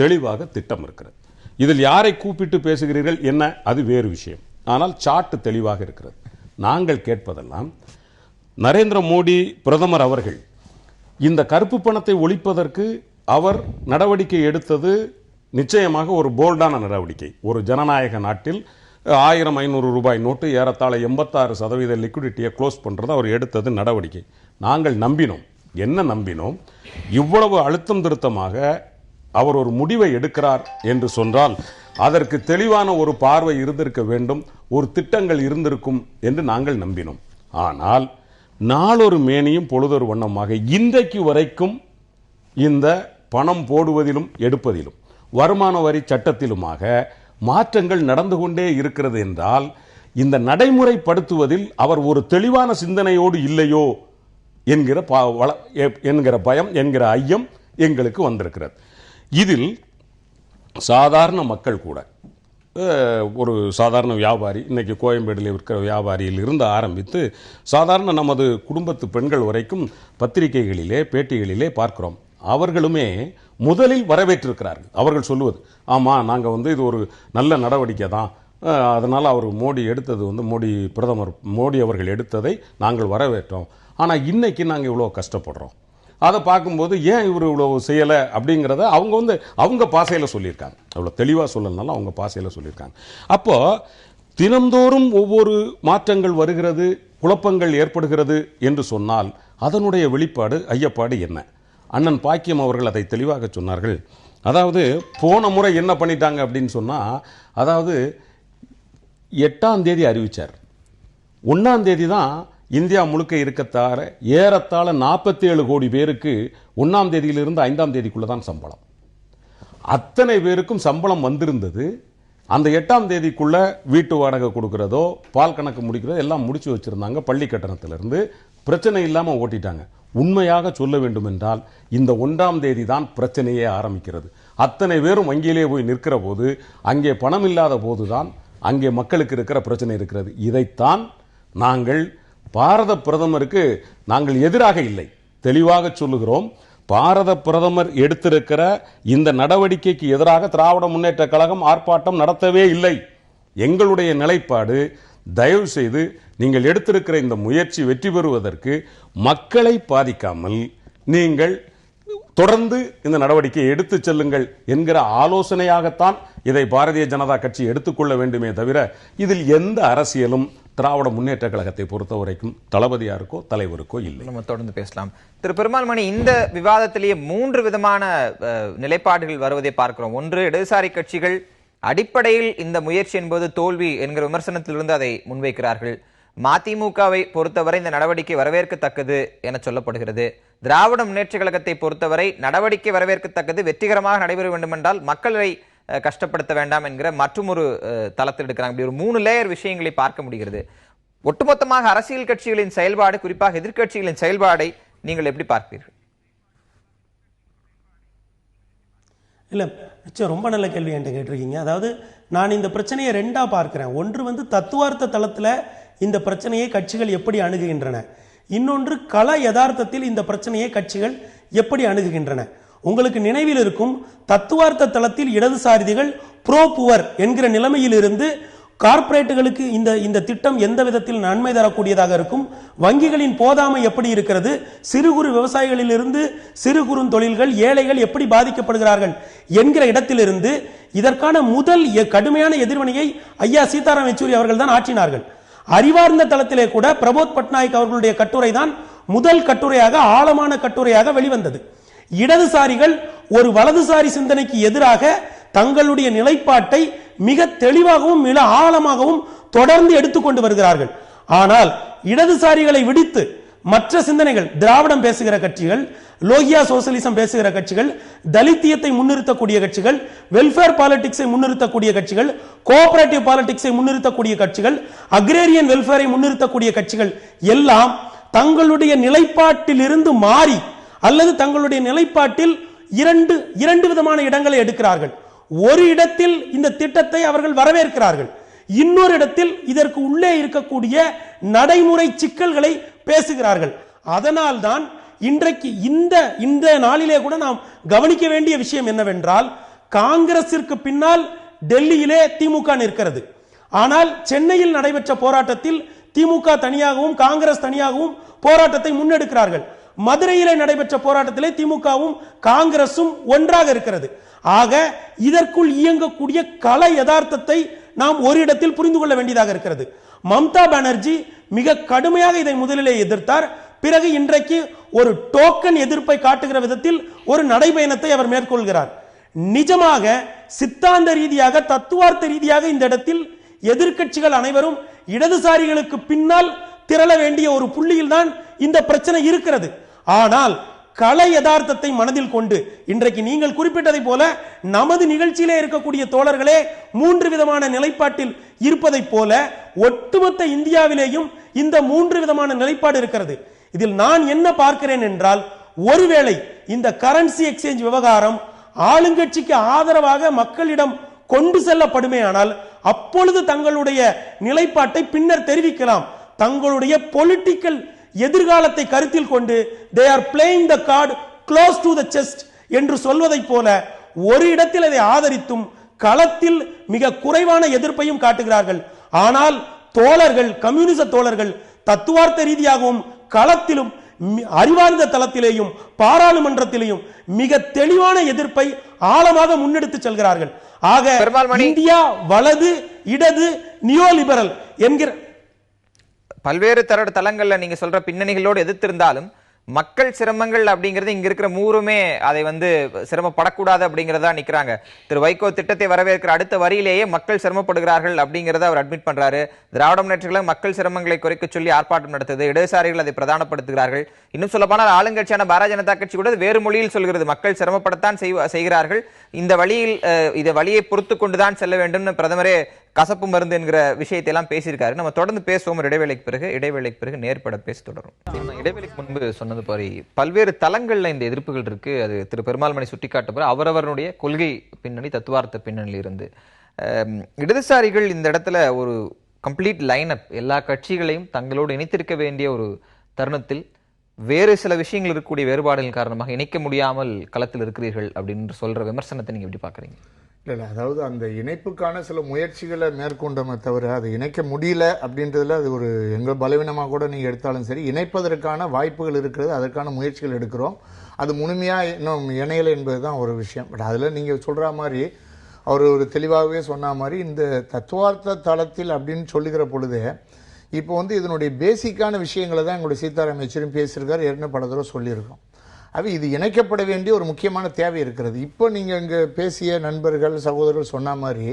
தெளிவாக திட்டம் இருக்கிறது. இதில் யாரை கூப்பிட்டு பேசுகிறீர்கள் என்ன, அது வேறு விஷயம். ஆனால் சார்ட் தெளிவாக இருக்கிறது. நாங்கள் கேட்பதெல்லாம் நரேந்திர மோடி பிரதமர் அவர்கள் இந்த கருப்பு பணத்தை ஒழிப்பதற்கு அவர் நடவடிக்கை எடுத்தது நிச்சயமாக ஒரு போல்டான நடவடிக்கை. ஒரு ஜனநாயக நாட்டில் 1500 ரூபாய் நோட்டு ஏறத்தாழ 86% லிக்விடிட்டியை க்ளோஸ் பண்றது அவர் எடுத்தது நடவடிக்கை. நாங்கள் நம்பினோம். என்ன நம்பினோம்? இவ்வளவு அழுத்தம் திருத்தமாக அவர் ஒரு முடிவை எடுக்கிறார் என்று சொன்னால் அதற்கு தெளிவான ஒரு பார்வை இருந்திருக்க வேண்டும், ஒரு திட்டங்கள் இருந்திருக்கும் என்று நாங்கள் நம்பினோம். ஆனால் நாளொரு மேனியும் பொழுதொரு வண்ணமாக இன்றைக்கு வரைக்கும் இந்த பணம் போடுவதிலும் எடுப்பதிலும் வருமான வரி சட்டத்திலுமாக மாற்றங்கள் நடந்து கொண்டே இருக்கிறது என்றால் இந்த நடைமுறைப்படுத்துவதில் அவர் ஒரு தெளிவான சிந்தனையோடு இல்லையோ என்கிற பயம், என்கிற ஐயம் எங்களுக்கு வந்திருக்கிறது. இதில் சாதாரண மக்கள் கூட, ஒரு சாதாரண வியாபாரி, இன்னைக்கு கோயம்பேடில் இருக்கிற வியாபாரியில் இருந்து ஆரம்பித்து சாதாரண நமது குடும்பத்து பெண்கள் வரைக்கும் பத்திரிகைகளிலே பேட்டிகளிலே பார்க்கிறோம். அவர்களுமே முதலில் வரவேற்றிருக்கிறார்கள். அவர்கள் சொல்லுவது, ஆமாம் நாங்கள் இது ஒரு நல்ல நடவடிக்கை தான், அதனால் அவர் மோடி எடுத்தது பிரதமர் மோடி அவர்கள் எடுத்ததை நாங்கள் வரவேற்றோம். ஆனால் இன்னைக்கு நாங்கள் இவ்வளோ கஷ்டப்படுறோம். அதை பார்க்கும்போது ஏன் இவர் இவ்வளோ செய்யலை அப்படிங்கிறத அவங்க பாசையில் சொல்லியிருக்காங்க. அவ்வளோ தெளிவாக சொல்லலனாலும் அவங்க பாசையில் சொல்லியிருக்காங்க. அப்போ தினந்தோறும் ஒவ்வொரு மாற்றங்கள் வருகிறது, குழப்பங்கள் ஏற்படுகிறது என்று சொன்னால் அதனுடைய வெளிப்பாடு, ஐயப்பாடு என்ன? அண்ணன் பாக்கியம் அவர்கள் அதை தெளிவாக சொன்னார்கள். அதாவது போன முறை என்ன பண்ணிட்டாங்க அப்படின்னு சொன்னால், அதாவது 8ஆம் தேதி அறிவிச்சார், 1ஆம் தேதி தான் இந்தியா முழுக்க இருக்கத்தார ஏறத்தாழ 47 கோடி பேருக்கு 1ஆம் தேதியிலிருந்து 5ஆம் தேதிக்குள்ள தான் சம்பளம். அத்தனை பேருக்கும் சம்பளம் வந்திருந்தது. அந்த 8ஆம் தேதிக்குள்ள வீட்டு வாடகை கொடுக்கிறதோ பால் கணக்கு முடிக்கிறதோ எல்லாம் முடிச்சு வச்சிருந்தாங்க. பள்ளி கட்டணத்திலிருந்து பிரச்சனை இல்லாம ஓட்டிட்டாங்க. உண்மையாக சொல்ல வேண்டும் என்றால் இந்த 1ஆம் தேதி தான் பிரச்சனையே ஆரம்பிக்கிறது. அத்தனை பேரும் வங்கியிலே போய் நிற்கிற போது, அங்கே பணம் இல்லாத போதுதான் அங்கே மக்களுக்கு இருக்கிற பிரச்சனை இருக்கிறது. இதைத்தான் நாங்கள் பாரத பிரதமருக்கு நாங்கள் எதிராக இல்லை, தெளிவாக சொல்லுகிறோம். பாரத பிரதமர் எடுத்திருக்கிற இந்த நடவடிக்கைக்கு எதிராக திராவிட முன்னேற்ற கழகம் ஆர்ப்பாட்டம் நடத்தவே இல்லை. எங்களுடைய நிலைப்பாடு, தயவு செய்து நீங்கள் எடுத்திருக்கிற இந்த முயற்சி வெற்றி பெறுவதற்கு மக்களை பாதிக்காமல் நீங்கள் தொடர்ந்து இந்த நடவடிக்கையை எடுத்து செல்லுங்கள் என்கிற ஆலோசனையாகத்தான் இதை பாரதிய ஜனதா கட்சி எடுத்துக்கொள்ள வேண்டுமே தவிர இதில் எந்த அரசியலும் திராவிட முன்னேற்ற கழகத்தை பொறுத்த வரைக்கும் தளபதியாருக்கோ தலைவருக்கோ இல்லை. நம்ம தொடர்ந்து பேசலாம். திரு பெருமாள் மணி, இந்த விவாதத்திலேயே 3 விதமான நிலைப்பாடுகள் வருவதை பார்க்கிறோம். ஒன்று, இடதுசாரி கட்சிகள் அடிப்படையில் இந்த முயற்சி என்பது தோல்வி என்கிற விமர்சனத்திலிருந்து அதை முன்வைக்கிறார்கள். மதிமுகவை பொறுத்தவரை இந்த நடவடிக்கை வரவேற்கத்தக்கது என சொல்லப்படுகிறது. திராவிட முன்னேற்ற கழகத்தை பொறுத்தவரை நடவடிக்கை வரவேற்கத்தக்கது, வெற்றிகரமாக நடைபெற வேண்டும் என்றால் மக்களை கஷ்டப்படுத்த வேண்டாம் என்கிற மற்றொரு தளத்தில் எடுக்கிறாங்க. இப்படி ஒரு 3 லேயர் விஷயங்களை பார்க்க முடிகிறது. ஒட்டுமொத்தமாக அரசியல் கட்சிகளின் செயல்பாடு, குறிப்பாக எதிர்க்கட்சிகளின் செயல்பாடை நீங்கள் எப்படி பார்ப்பீர்கள்? இல்லை, நிச்சயம் ரொம்ப நல்ல கேள்வி என்கிட்ட கேட்டிருக்கீங்க. அதாவது நான் இந்த பிரச்சனையை 2ஆ பார்க்கிறேன். ஒன்று தத்துவார்த்த தளத்தில் இந்த பிரச்சனையை கட்சிகள் எப்படி அணுகுகின்றன, இன்னொன்று கள யதார்த்தத்தில் இந்த பிரச்சனையை கட்சிகள் எப்படி அணுகுகின்றன. உங்களுக்கு நினைவில் இருக்கும், தத்துவார்த்த தளத்தில் இடதுசாரிகள் ப்ரோ புவர் என்கிற நிலைமையில் இருந்து கார்ப்பரேட்டுகளுக்கு இந்த திட்டம் எந்த விதத்தில் நன்மை தரக்கூடியதாக இருக்கும், வங்கிகளின் போதாமை எப்படி இருக்கிறது, சிறு குறு விவசாயிகளிலிருந்து சிறு குறு தொழில்கள், ஏழைகள் எப்படி பாதிக்கப்படுகிறார்கள் என்கிற இடத்திலிருந்து இதற்கான முதல் கடுமையான எதிர்வினையை ஐயா சீதாராம் யெச்சூரி அவர்கள் தான் ஆற்றினார்கள். அறிவார்ந்த தளத்திலே கூட பிரபோத் பட்நாயக் அவர்களுடைய கட்டுரை தான் முதல் கட்டுரையாக, ஆழமான கட்டுரையாக வெளிவந்தது. இடதுசாரிகள் ஒரு வலதுசாரி சிந்தனைக்கு எதிராக தங்களுடைய நிலைப்பாட்டை மிக தெளிவாகவும் மிக ஆழமாகவும் தொடர்ந்து எடுத்துக்கொண்டு வருகிறார்கள். ஆனால் இடதுசாரிகளை விடுத்து மற்ற சிந்தனைகள், திராவிடம் பேசுகிற கட்சிகள், லோகியா சோசலிசம் பேசுகிற கட்சிகள், தலித்தியத்தை முன்னிறுத்தக்கூடிய கட்சிகள், வெல்ஃபேர் பாலிடிக்ஸை முன்னிறுத்தக்கூடிய கட்சிகள், கோஆபரேட்டிவ் பாலிடிக்ஸை முன்னிறுத்தக்கூடிய கட்சிகள், அக்ரேரியன் வெல்ஃபேரை முன்னிறுத்தக்கூடிய கட்சிகள் எல்லாம் தங்களுடைய நிலைப்பாட்டில் இருந்து மாறி அல்லது தங்களுடைய நிலைப்பாட்டில் இரண்டு விதமான இடங்களை எடுக்கிறார்கள். ஒரு இடத்தில் இந்த திட்டத்தை அவர்கள் வரவேற்கிறார்கள், இன்னொரு இடத்தில் இதற்கு உள்ளே இருக்கக்கூடிய நடைமுறை சிக்கல்களை பேசுகிறார்கள். அதனால்தான் இன்றைக்கு இந்த நாளிலே கூட நாம் கவனிக்க வேண்டிய விஷயம் என்னவென்றால், காங்கிரசிற்கு பின்னால் டெல்லியிலே திமுக நிற்கிறது. ஆனால் சென்னையில் நடைபெற்ற போராட்டத்தில் திமுக தனியாகவும் காங்கிரஸ் தனியாகவும் போராட்டத்தை முன்னெடுக்கிறார்கள். மதுரையிலே நடைபெற்ற போராட்டத்திலே திமுகவும் காங்கிரசும் ஒன்றாக இருக்கிறது. ஆக இதற்குள் இயங்கக்கூடிய கள யதார்த்தத்தை நாம் ஒரு இடத்தில் புரிந்து கொள்ள வேண்டியதாக இருக்கிறது. மம்தா பானர்ஜி மிக கடுமையாக இதை முதலிலே எதிர்த்தார். பிறகு இன்றைக்கு ஒரு டோக்கன் எதிர்ப்பை காட்டுகிற விதத்தில் ஒரு நடைபயணத்தை அவர் மேற்கொள்கிறார். நிஜமாக சித்தாந்த ரீதியாக தத்துவார்த்த ரீதியாக இந்த இடத்தில் எதிர்க்கட்சிகள் அனைவரும் இடதுசாரிகளுக்கு பின்னால் திரள வேண்டிய ஒரு புள்ளியில் தான் இந்த பிரச்சனை இருக்கிறது. ஆனால் கள யதார்த்தத்தை மனதில் கொண்டு இன்றைக்கு நீங்கள் குறிப்பிட்டதை போல நமது நிகழ்ச்சியிலே இருக்கக்கூடிய தோழர்களே 3 விதமான நிலைப்பாட்டில் இருப்பதை போல ஒட்டுமொத்த இந்தியாவிலேயும் இந்த 3 விதமான நிலைப்பாடு இருக்கிறது. இதில் நான் என்ன பார்க்கிறேன் என்றால், ஒருவேளை இந்த கரன்சி எக்ஸ்சேஞ்ச் விவகாரம் ஆளுங்கட்சிக்கு ஆதரவாக மக்களிடம் கொண்டு செல்லப்படுமே ஆனால் அப்பொழுது தங்களுடைய நிலைப்பாட்டை பின்னர் தெரிவிக்கலாம். தங்களுடைய பொலிட்டிக்கல் எதிர்காலத்தை கருத்தில் கொண்டு they are playing the card close to the chest என்று சொல்வதை போல ஒரு இடத்தில் அதை ஆதரித்தும் களத்தில் மிக குறைவான எதிர்ப்பையும் காட்டுகிறார்கள். ஆனால் தோழர்கள், கம்யூனிச தோழர்கள் தத்துவார்த்த ரீதியாகவும் களத்திலும் அறிவார்ந்த தளத்திலேயும் பாராளுமன்றத்திலேயும் மிக தெளிவான எதிர்ப்பை ஆழமாக முன்னெடுத்து செல்கிறார்கள். ஆக இந்தியா வலது இடது நியோலிபரல் என்கிற பல்வேறு தளங்கள்ல நீங்க சொல்ற பின்னணிகளோடு எதிர்த்திருந்தாலும் மக்கள் சிரமங்கள் அப்படிங்கிறது இங்க இருக்கிற மூருமே அதை சிரமப்படக்கூடாது அப்படிங்கறதா நிக்கிறாங்க. திரு வைகோ திட்டத்தை வரவேற்கிற அடுத்த வரியிலேயே மக்கள் சிரமப்படுகிறார்கள் அப்படிங்கறத அவர் அட்மிட் பண்றாரு. திராவிட முன்னேற்றக் கழகம் மக்கள் சிரமங்களை குறைக்க சொல்லி ஆர்ப்பாட்டம் நடத்துது. இடதுசாரிகள் அதை பிரதானப்படுத்துகிறார்கள். இன்னும் சொல்ல போனால் ஆளுங்கட்சியான பாரதிய ஜனதா கட்சி கூட வேறு மொழியில் சொல்கிறது. மக்கள் சிரமப்படத்தான் செய்கிறார்கள், இந்த வழியை பொறுத்து கொண்டுதான் செல்ல வேண்டும். பிரதமரே கசப்பு மருந்து என்கிற விஷயத்தை எல்லாம் பேசியிருக்காரு. நம்ம தொடர்ந்து பேசுவோம் இடைவேளைக்கு பிறகு நேர்பட பேச தொடரும். இடைவேளைக்கு முன்பு சொன்னது போல பல்வேறு தளங்கள்ல இந்த எதிர்ப்புகள் இருக்கு. அது திரு பெருமாள்மணி சுட்டிக்காட்ட அவரவருடைய கொள்கை பின்னணி தத்துவார்த்த பின்னணியில் இருந்து இடதுசாரிகள் இந்த இடத்துல ஒரு கம்ப்ளீட் லைன் அப் எல்லா கட்சிகளையும் தங்களோடு இணைத்திருக்க வேண்டிய ஒரு தருணத்தில் வேறு சில விஷயங்கள் இருக்கக்கூடிய வேறுபாடுகள் காரணமாக இணைக்க முடியாமல் களத்தில் இருக்கிறீர்கள் அப்படின்னு சொல்ற விமர்சனத்தை நீங்க எப்படி பாக்குறீங்க? இல்லை, அதாவது அந்த இணைப்புக்கான சில முயற்சிகளை மேற்கொண்டோமே தவிர அதை இணைக்க முடியல அப்படின்றதுல அது ஒரு எங்கள் பலவீனமாக கூட நீங்கள் எடுத்தாலும் சரி, இணைப்பதற்கான வாய்ப்புகள் இருக்கிறது, அதற்கான முயற்சிகள் எடுக்கிறோம். அது முழுமையாக இன்னும் இணையலை என்பது தான் ஒரு விஷயம். பட் அதில் நீங்கள் சொல்கிற மாதிரி அவர் ஒரு தெளிவாகவே சொன்ன மாதிரி இந்த தத்துவார்த்த தளத்தில் அப்படின்னு சொல்லுகிற பொழுதே இப்போ இதனுடைய பேசிக்கான விஷயங்களை தான் எங்களுடைய சீதாராம் யெச்சூரியும் பேசியிருக்காரு, ஏற்கனவே பல தடவை சொல்லியிருக்கோம். இது இணைக்கப்பட வேண்டிய ஒரு முக்கியமான தேவை இருக்கிறது. இப்போ நீங்கள் இங்கே பேசிய நண்பர்கள் சகோதரர்கள் சொன்ன மாதிரி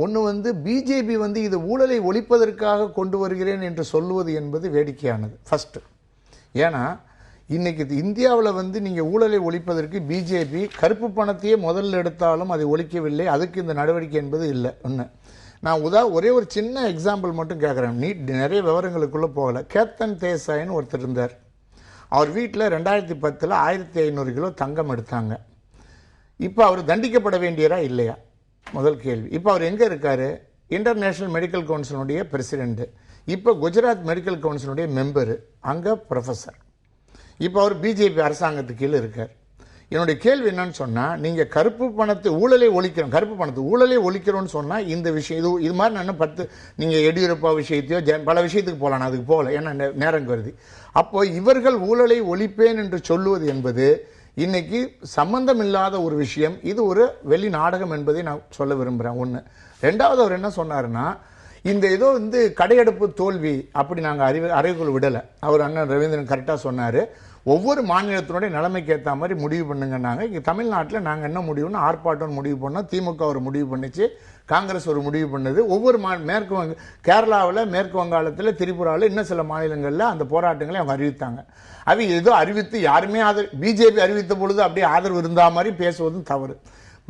ஒன்று பிஜேபி இது ஊழலை ஒழிப்பதற்காக கொண்டு வருகிறேன் என்று சொல்லுவது என்பது வேடிக்கையானது ஃபர்ஸ்ட். ஏன்னா இன்னைக்கு இந்தியாவில் நீங்கள் ஊழலை ஒழிப்பதற்கு பிஜேபி கருப்பு பணத்தையே முதல்ல எடுத்தாலும் அதை ஒழிக்கவில்லை. அதுக்கு இந்த நடவடிக்கை என்பது இல்லை. ஒன்று நான் ஒரே ஒரு சின்ன எக்ஸாம்பிள் மட்டும் கேட்குறேன், நிறைய விவரங்களுக்குள்ளே போகலை. கேப்டன் தேசாயின்னு ஒருத்தர் இருந்தார். அவர் வீட்டில் 2010 1500 கிலோ தங்கம் எடுத்தாங்க. இப்போ அவர் தண்டிக்கப்பட வேண்டியரா இல்லையா? முதல் கேள்வி. இப்போ அவர் எங்கே இருக்காரு? இன்டர்நேஷனல் மெடிக்கல் கவுன்சிலுடைய பிரசிடென்ட், இப்போ குஜராத் மெடிக்கல் கவுன்சிலுடைய மெம்பரு, அங்கே ப்ரொஃபஸர். இப்போ அவர் பிஜேபி அரசாங்கத்துக்கு கீழே இருக்கார். என்னுடைய கேள்வி என்னன்னு சொன்னால், நீங்கள் கருப்பு பணத்தை ஊழலை ஒழிக்கிறோம், கருப்பு பணத்தை ஊழலை ஒழிக்கிறோன்னு சொன்னால் இந்த விஷயம் இது மாதிரி நான் 10 நீங்கள் எடியூரப்பா விஷயத்தையோ பல விஷயத்துக்கு போகலாம், அதுக்கு போகல, ஏன்னா நேரம் கருதி. அப்போ இவர்கள் ஊழலை ஒழிப்பேன் என்று சொல்லுவது என்பது இன்னைக்கு சம்பந்தம் இல்லாத ஒரு விஷயம். இது ஒரு வெளி நாடகம் என்பதை நான் சொல்ல விரும்புகிறேன். ஒன்று. ரெண்டாவது, அவர் என்ன சொன்னாருன்னா, இந்த ஏதோ கடையெடுப்பு தோல்வி அப்படி நாங்கள் அறிவுக்குள் விடலை. அவர் அண்ணன் ரவீந்திரன் கரெக்டாக சொன்னார், ஒவ்வொரு மாநிலத்தினுடைய நிலைமைக்கு ஏற்ற மாதிரி முடிவு பண்ணுங்கன்னாங்க. இங்கே தமிழ்நாட்டில் நாங்கள் என்ன முடிவுன்னு ஆர்ப்பாட்டம் முடிவு பண்ணோம், திமுக ஒரு முடிவு பண்ணிச்சு, காங்கிரஸ் ஒரு முடிவு பண்ணது. ஒவ்வொரு கேரளாவில், மேற்கு வங்காளத்தில், திரிபுராவில், இன்னும் சில மாநிலங்களில் அந்த போராட்டங்களை அவங்க அறிவித்தாங்க. ஏதோ அறிவித்து யாருமே பிஜேபி அறிவித்த பொழுது அப்படியே ஆதரவு இருந்தா மாதிரி பேசுவதும் தவறு.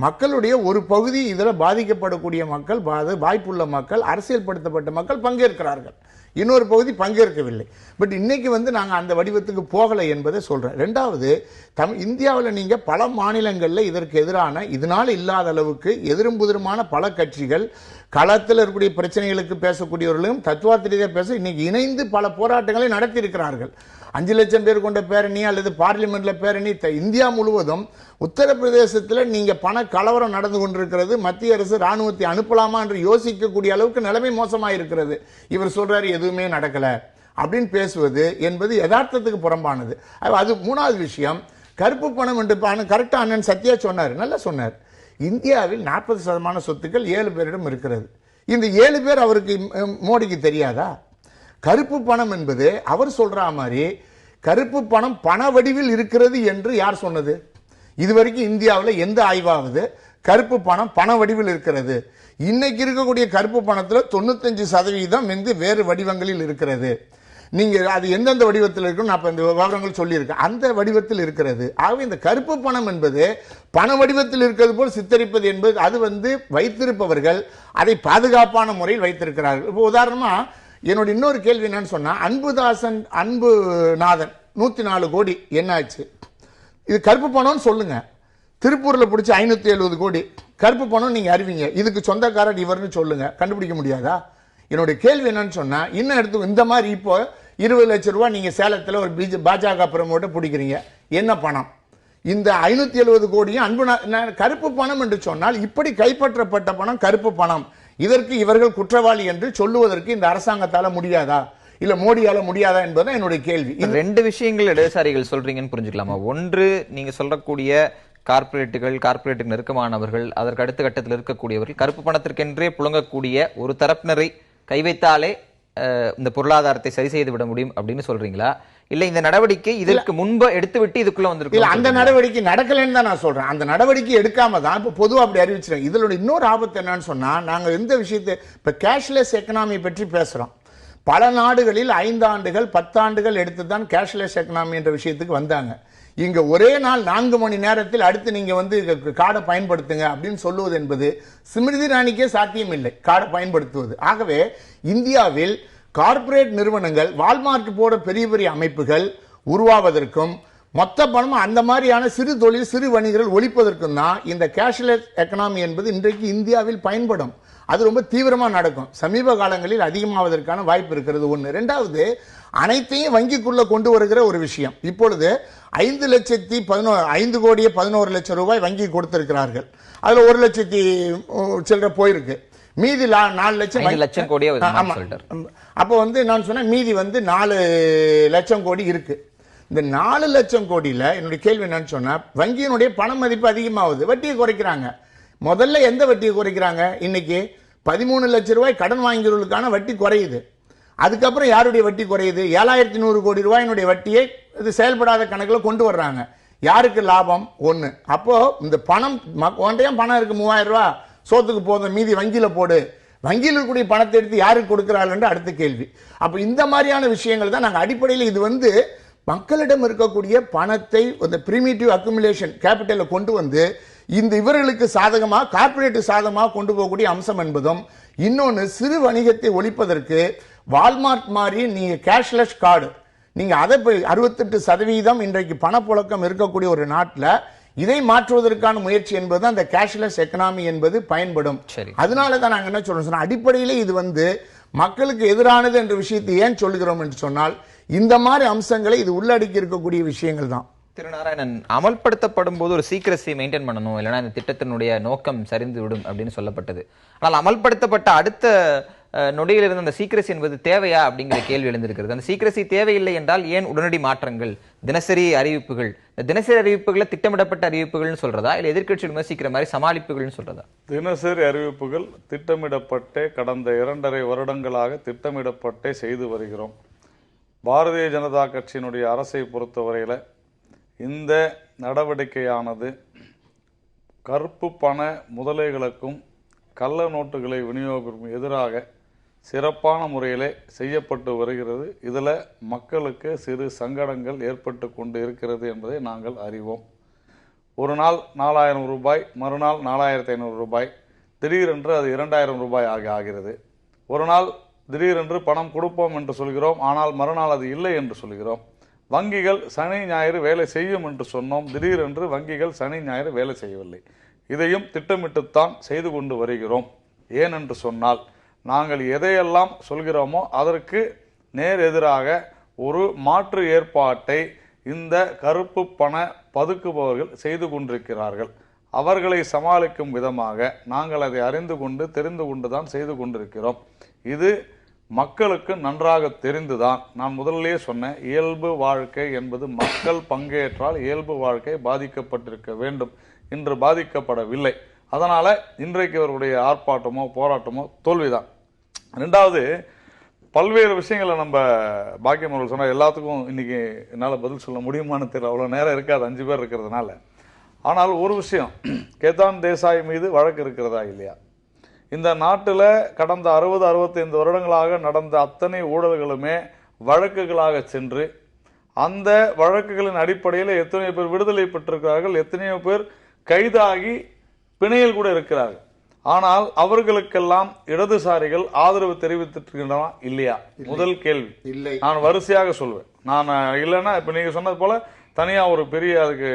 மக்களுடைய ஒரு பகுதி இதில் பாதிக்கப்படக்கூடிய மக்கள், வாய்ப்புள்ள மக்கள், அரசியல்படுத்தப்பட்ட மக்கள் பங்கேற்கிறார்கள், இன்னொரு பகுதி பங்கேற்கவில்லை. பட் இன்னைக்கு நாங்கள் அந்த வடிவத்துக்கு போகலை என்பதை சொல்றேன். ரெண்டாவது, இந்தியாவில் நீங்க பல மாநிலங்களில் இதற்கு எதிரான இதனால் இல்லாத அளவுக்கு எதிரும் புதிருமான பல கட்சிகள், களத்தில் இருக்கக்கூடிய பிரச்சனைகளுக்கு பேசக்கூடியவர்களும் தத்துவார்த்த ரீதியாக பேச இன்னைக்கு இணைந்து பல போராட்டங்களை நடத்தி இருக்கிறார்கள். 5 லட்சம் பேர் கொண்ட பேரணி அல்லது பார்லிமெண்ட்ல பேரணி. இந்தியா முழுவதும் உத்தரப்பிரதேசத்தில் நீங்க பண கலவரம் நடந்து கொண்டிருக்கிறது. மத்திய அரசு ராணுவத்தை அனுப்பலாமா என்று யோசிக்கக்கூடிய அளவுக்கு நிலைமை மோசமாயிருக்கிறது. இவர் சொல்றாரு எதுவுமே நடக்கல அப்படின்னு பேசுவது என்பது யதார்த்தத்துக்கு புறம்பானது. அது மூணாவது விஷயம். கருப்பு பணம் என்று கரெக்டா அண்ணன் சத்யா சொன்னார், நல்லா சொன்னார். இந்தியாவில் 40% சொத்துக்கள் 7 பேரிடம் இருக்கிறது. இந்த 7 பேர் அவருக்கு மோடிக்கு தெரியாதா? கருப்பு பணம் என்பது அவர் சொல்ற மாதிரி கருப்பு பணம் பண வடிவில் இருக்கிறது என்று யார் சொன்னது? இதுவரைக்கும் இந்தியாவில் எந்த ஆய்வாவது கருப்பு பணம் பண வடிவில் இருக்கிறது? இன்னைக்கு இருக்கக்கூடிய கருப்பு பணத்தில் 95% வந்து வேறு வடிவங்களில் இருக்கிறது. நீங்க அது எந்தெந்த வடிவத்தில் இருக்கும் நான் இந்த விவரங்கள் சொல்லியிருக்கேன். அந்த வடிவத்தில் இருக்கிறது. ஆகவே இந்த கருப்பு பணம் என்பது பண வடிவத்தில் இருக்கிறது போல் சித்தரிப்பது என்பது அது வந்து வைத்திருப்பவர்கள் அதை பாதுகாப்பான முறையில் வைத்திருக்கிறார்கள். இப்போ உதாரணமா என்னோட இன்னொரு கேள்வி என்னன்னு சொன்னா, அன்புநாதன் 104 கோடி என்னாச்சு? இது கருப்பு பணம்னு சொல்லுங்க. திருப்பூர்ல பிடிச்ச 570 கோடி கருப்பு பணம் நீங்க அறிவிங்க. இதுக்கு சொந்தக்காரர் இவர்னு சொல்லுங்க. கண்டுபிடிக்க முடியாதா? என்னுடைய கேள்வி என்னன்னு சொன்னா, இன்னும் எடுத்து இந்த மாதிரி இப்போ 20 லட்சம் ரூபாய் நீங்க சேலத்தில் ஒரு பாஜக பிரமோட்டை பிடிக்கிறீங்க. என்ன பணம்? இந்த 570 கோடியும் கருப்பு பணம் என்று சொன்னால் இப்படி கைப்பற்றப்பட்ட பணம் கருப்பு பணம், இதற்கு இவர்கள் குற்றவாளி என்று சொல்லுவதற்கு இந்த அரசாங்கத்தால முடியாதா, இல்ல மோடியால முடியாதா என்பதுதான் என்னுடைய கேள்வி. 2 விஷயங்கள் இடதுசாரிகள் சொல்றீங்கன்னு புரிஞ்சுக்கலாமா? ஒன்று, நீங்க சொல்லக்கூடிய கார்ப்பரேட்டுக்கு நெருக்கமானவர்கள், அதற்கு அடுத்த கட்டத்தில் இருக்கக்கூடியவர்கள் கருப்பு பணத்திற்கென்றே புழங்கக்கூடிய ஒரு தரப்பினரை கை வைத்தாலே இந்த பொருளாதாரத்தை சரி செய்து விட முடியும் அப்படின்னு சொல்றீங்களா? இல்ல இந்த நடவடிக்கை இதற்கு முன்பு எடுத்துவிட்டு இதுக்குள்ள வந்திருக்கு? இல்ல, அந்த நடவடிக்கை நடக்கலன்னு தான் நான் சொல்றேன். அந்த நடவடிக்கை எடுக்காம தான் இப்ப பொதுவா அப்படி அறிவிச்சிருக்கேன். இதோட இன்னொரு ஆபத்து என்னன்னு சொன்னா, நாங்க எந்த விஷயத்தை இப்ப கேஷ்லெஸ் எக்கனாமி பற்றி பேசுறோம். பல நாடுகளில் 5 ஆண்டுகள் 10 ஆண்டுகள் எடுத்து தான் கேஷ்லெஸ் எக்கனாமி என்ற விஷயத்துக்கு வந்தாங்க. இங்க ஒரே நாள் 4 மணி நேரத்தில் அடுத்து நீங்க வந்து கார்டை பயன்படுத்துங்க அப்படின்னு சொல்லுவது என்பது ஸ்மிருதி இரானிக்கே சாத்தியம் இல்லை, கார்டை பயன்படுத்துவது. ஆகவே இந்தியாவில் கார்ப்பரேட் நிறுவனங்கள், வால்மார்ட் போன்ற பெரிய பெரிய அமைப்புகள் உருவாவதற்கும் மொத்த பணமும் அந்த மாதிரியான சிறு தொழில் சிறு வணிகர்கள் ஒழிப்பதற்கும் தான் இந்த கேஷ்லெஸ் எக்கனாமி என்பது இன்றைக்கு இந்தியாவில் பயன்படும். அது ரொம்ப தீவிரமா நடக்கும். சமீப காலங்களில் அதிகமாவதற்கான வாய்ப்பு இருக்கிறது. ஒன்று. 2வது, அனைத்தையும் வங்கிக்குள்ள கொண்டு வருகிற ஒரு விஷயம். இப்பொழுது 5 கோடியே 11 லட்சம் ரூபாய் வங்கி கொடுத்திருக்கிறார்கள். அதுல 1 லட்சத்தி சில்லற போயிருக்கு. மீதி 4 லட்சம் கோடியே. அப்போ வந்து நான் சொன்னேன் மீதி வந்து 4 லட்சம் கோடி இருக்கு. இந்த 4 லட்சம் கோடியில என்னுடைய கேள்வி என்னன்னு சொன்னா, வங்கியினுடைய பண மதிப்பு அதிகமாகுது, வட்டியை குறைக்கிறாங்க. முதல்ல எந்த வட்டியை குறைக்கிறாங்க? இன்னைக்கு 13 லட்சம் ரூபாய் கடன் வாங்கியவர்களுக்கான வட்டி குறையுது. அதுக்கப்புறம் யாருடைய வட்டி குறையுது? 7100 கோடி ரூபாயினுடைய வட்டியை இது செயல்படாத கணக்கில் கொண்டு வர்றாங்க. யாருக்கு லாபம்? ஒண்ணு. அப்போ இந்த பணம் ஒன்றையும் பணம் இருக்கு 3000 ரூபாய் சோத்துக்கு போதும், மீதி வங்கியில போடு. வங்கியில் இருக்கக்கூடிய பணத்தை எடுத்து யாருக்கு கொடுக்கிறார்கள் அடுத்த கேள்வி. அப்ப இந்த மாதிரியான விஷயங்கள் தான் நாங்கள் அடிப்படையில் இது வந்து மக்களிடம் இருக்கக்கூடிய பணத்தை இந்த பிரிமிட்டிவ் அக்குமுலேஷன் கேபிட்டல கொண்டு வந்து இந்த இவர்களுக்கு சாதகமாக கார்ப்பரேட் சாதகமாக கொண்டு போகக்கூடிய அம்சம் என்பதும், இன்னொன்னு சிறு வணிகத்தை ஒழிப்பதற்கு வால்மார்ட் மாதிரி நீங்க கேஷ்லெஸ் கார்டு நீங்க அதை 68% இன்றைக்கு பணப்புழக்கம் இருக்கக்கூடிய ஒரு நாட்டில் இதை மாற்றுவதற்கான முயற்சி என்பது அந்த கேஷ்லெஸ் எக்கனாமி என்பது பயன்படும். அதனால தான் நாங்க என்ன சொல்றோம், அடிப்படையிலே இது வந்து மக்களுக்கு எதிரானது என்ற விஷயத்தை ஏன் சொல்லுகிறோம் என்று சொன்னால், இந்த மாதிரி அம்சங்களை இது உள்ளடக்கி இருக்கக்கூடிய விஷயங்கள் தான். திரு நாராயணன், அமல்படுத்தப்படும் போது ஒரு சீக்கிரசி மெயின்டைன் பண்ணணும், இல்லைன்னா இந்த திட்டத்தினுடைய நோக்கம் சரிந்து விடும் அப்படின்னு சொல்லப்பட்டது. ஆனால் அமல்படுத்தப்பட்ட அடுத்த நொடியிலிருந்து அந்த சீக்கிரசி என்பது தேவையா அப்படிங்கிற கேள்வி எழுந்திருக்கிறது. அந்த சீக்கிரசி தேவையில்லை என்றால் ஏன் உடனடி மாற்றங்கள், தினசரி அறிவிப்புகள், தினசரி அறிவிப்புகளை திட்டமிடப்பட்ட அறிவிப்புகள்னு சொல்றதா, இல்ல எதிர்க்கட்சி விமர்சிக்கிற மாதிரி சமாளிப்புகள்னு சொல்றதா? தினசரி அறிவிப்புகள் திட்டமிடப்பட்டே கடந்த 2.5 வருடங்களாக திட்டமிடப்பட்டே செய்து வருகிறோம். பாரதிய ஜனதா கட்சியினுடைய அரசை பொறுத்தவரையில இந்த நடவடிக்கையானது கருப்பு பண முதலைகளுக்கும் கள்ள நோட்டுகளை விநியோகிக்கும் எதிராக சிறப்பான முறையிலே செய்யப்பட்டு வருகிறது. இதில் மக்களுக்கு சிறு சங்கடங்கள் ஏற்பட்டு கொண்டு இருக்கிறது என்பதை நாங்கள் அறிவோம். ஒரு நாள் 4000 ரூபாய், மறுநாள் 4500 ரூபாய், திடீரென்று அது 2000 ரூபாய் ஆகிறது. ஒரு நாள் திடீரென்று பணம் கொடுப்போம் என்று சொல்கிறோம், ஆனால் மறுநாள் அது இல்லை என்று சொல்கிறோம். வங்கிகள் சனி ஞாயிறு வேலை செய்யும் என்று சொன்னோம், திடீரென்று வங்கிகள் சனி ஞாயிறு வேலை செய்யவில்லை. இதையும் திட்டமிட்டுத்தான் செய்து கொண்டு வருகிறோம். ஏனென்று சொன்னால், நாங்கள் எதையெல்லாம் சொல்கிறோமோ அதற்கு நேர் எதிராக ஒரு மாற்று ஏற்பாட்டை இந்த கருப்பு பண பதுக்குபவர்கள் செய்து கொண்டிருக்கிறார்கள். அவர்களை சமாளிக்கும் விதமாக நாங்கள் அதை அறிந்து கொண்டு தெரிந்து கொண்டுதான் செய்து கொண்டிருக்கிறோம். இது மக்களுக்கு நன்றாக தெரிந்துதான் நான் முதலிலே சொன்ன இயல்பு வாழ்க்கை என்பது மக்கள் பங்கேற்றால் இயல்பு வாழ்க்கை பாதிக்கப்பட்டிருக்க வேண்டும், இன்று பாதிக்கப்படவில்லை. அதனால இன்றைக்கு அவருடைய ஆர்ப்பாட்டமோ போராட்டமோ தோல்விதான். ரெண்டாவது, பல்வேறு விஷயங்களை நம்ம பாக்கியம் அவர்கள் சொன்னால் எல்லாத்துக்கும் இன்னைக்கு என்னால் பதில் சொல்ல முடியுமான்னு தெரியல, அவ்வளோ நேரம் இருக்காது 5 பேர் இருக்கிறதுனால. ஆனால் ஒரு விஷயம், கேதான் தேசாய் மீது வழக்கு இருக்கிறதா இல்லையா? இந்த நாட்டில் கடந்த 60-65 வருடங்களாக நடந்த அத்தனை ஊழல்களுமே வழக்குகளாக சென்று அந்த வழக்குகளின் அடிப்படையில் எத்தனையோ பேர் விடுதலை பெற்றிருக்கிறார்கள், எத்தனையோ பேர் கைதாகி பிணையில் கூட இருக்கிறார்கள். ஆனால் அவர்களுக்கெல்லாம் இடதுசாரிகள் ஆதரவு தெரிவித்திருக்கின்றன இல்லையா? முதல் கேள்வி. இல்லை. நான் வரிசையாக சொல்வேன். நான் இல்லைன்னா இப்ப நீங்க சொன்னது போல தனியா ஒரு பெரிய அதுக்கு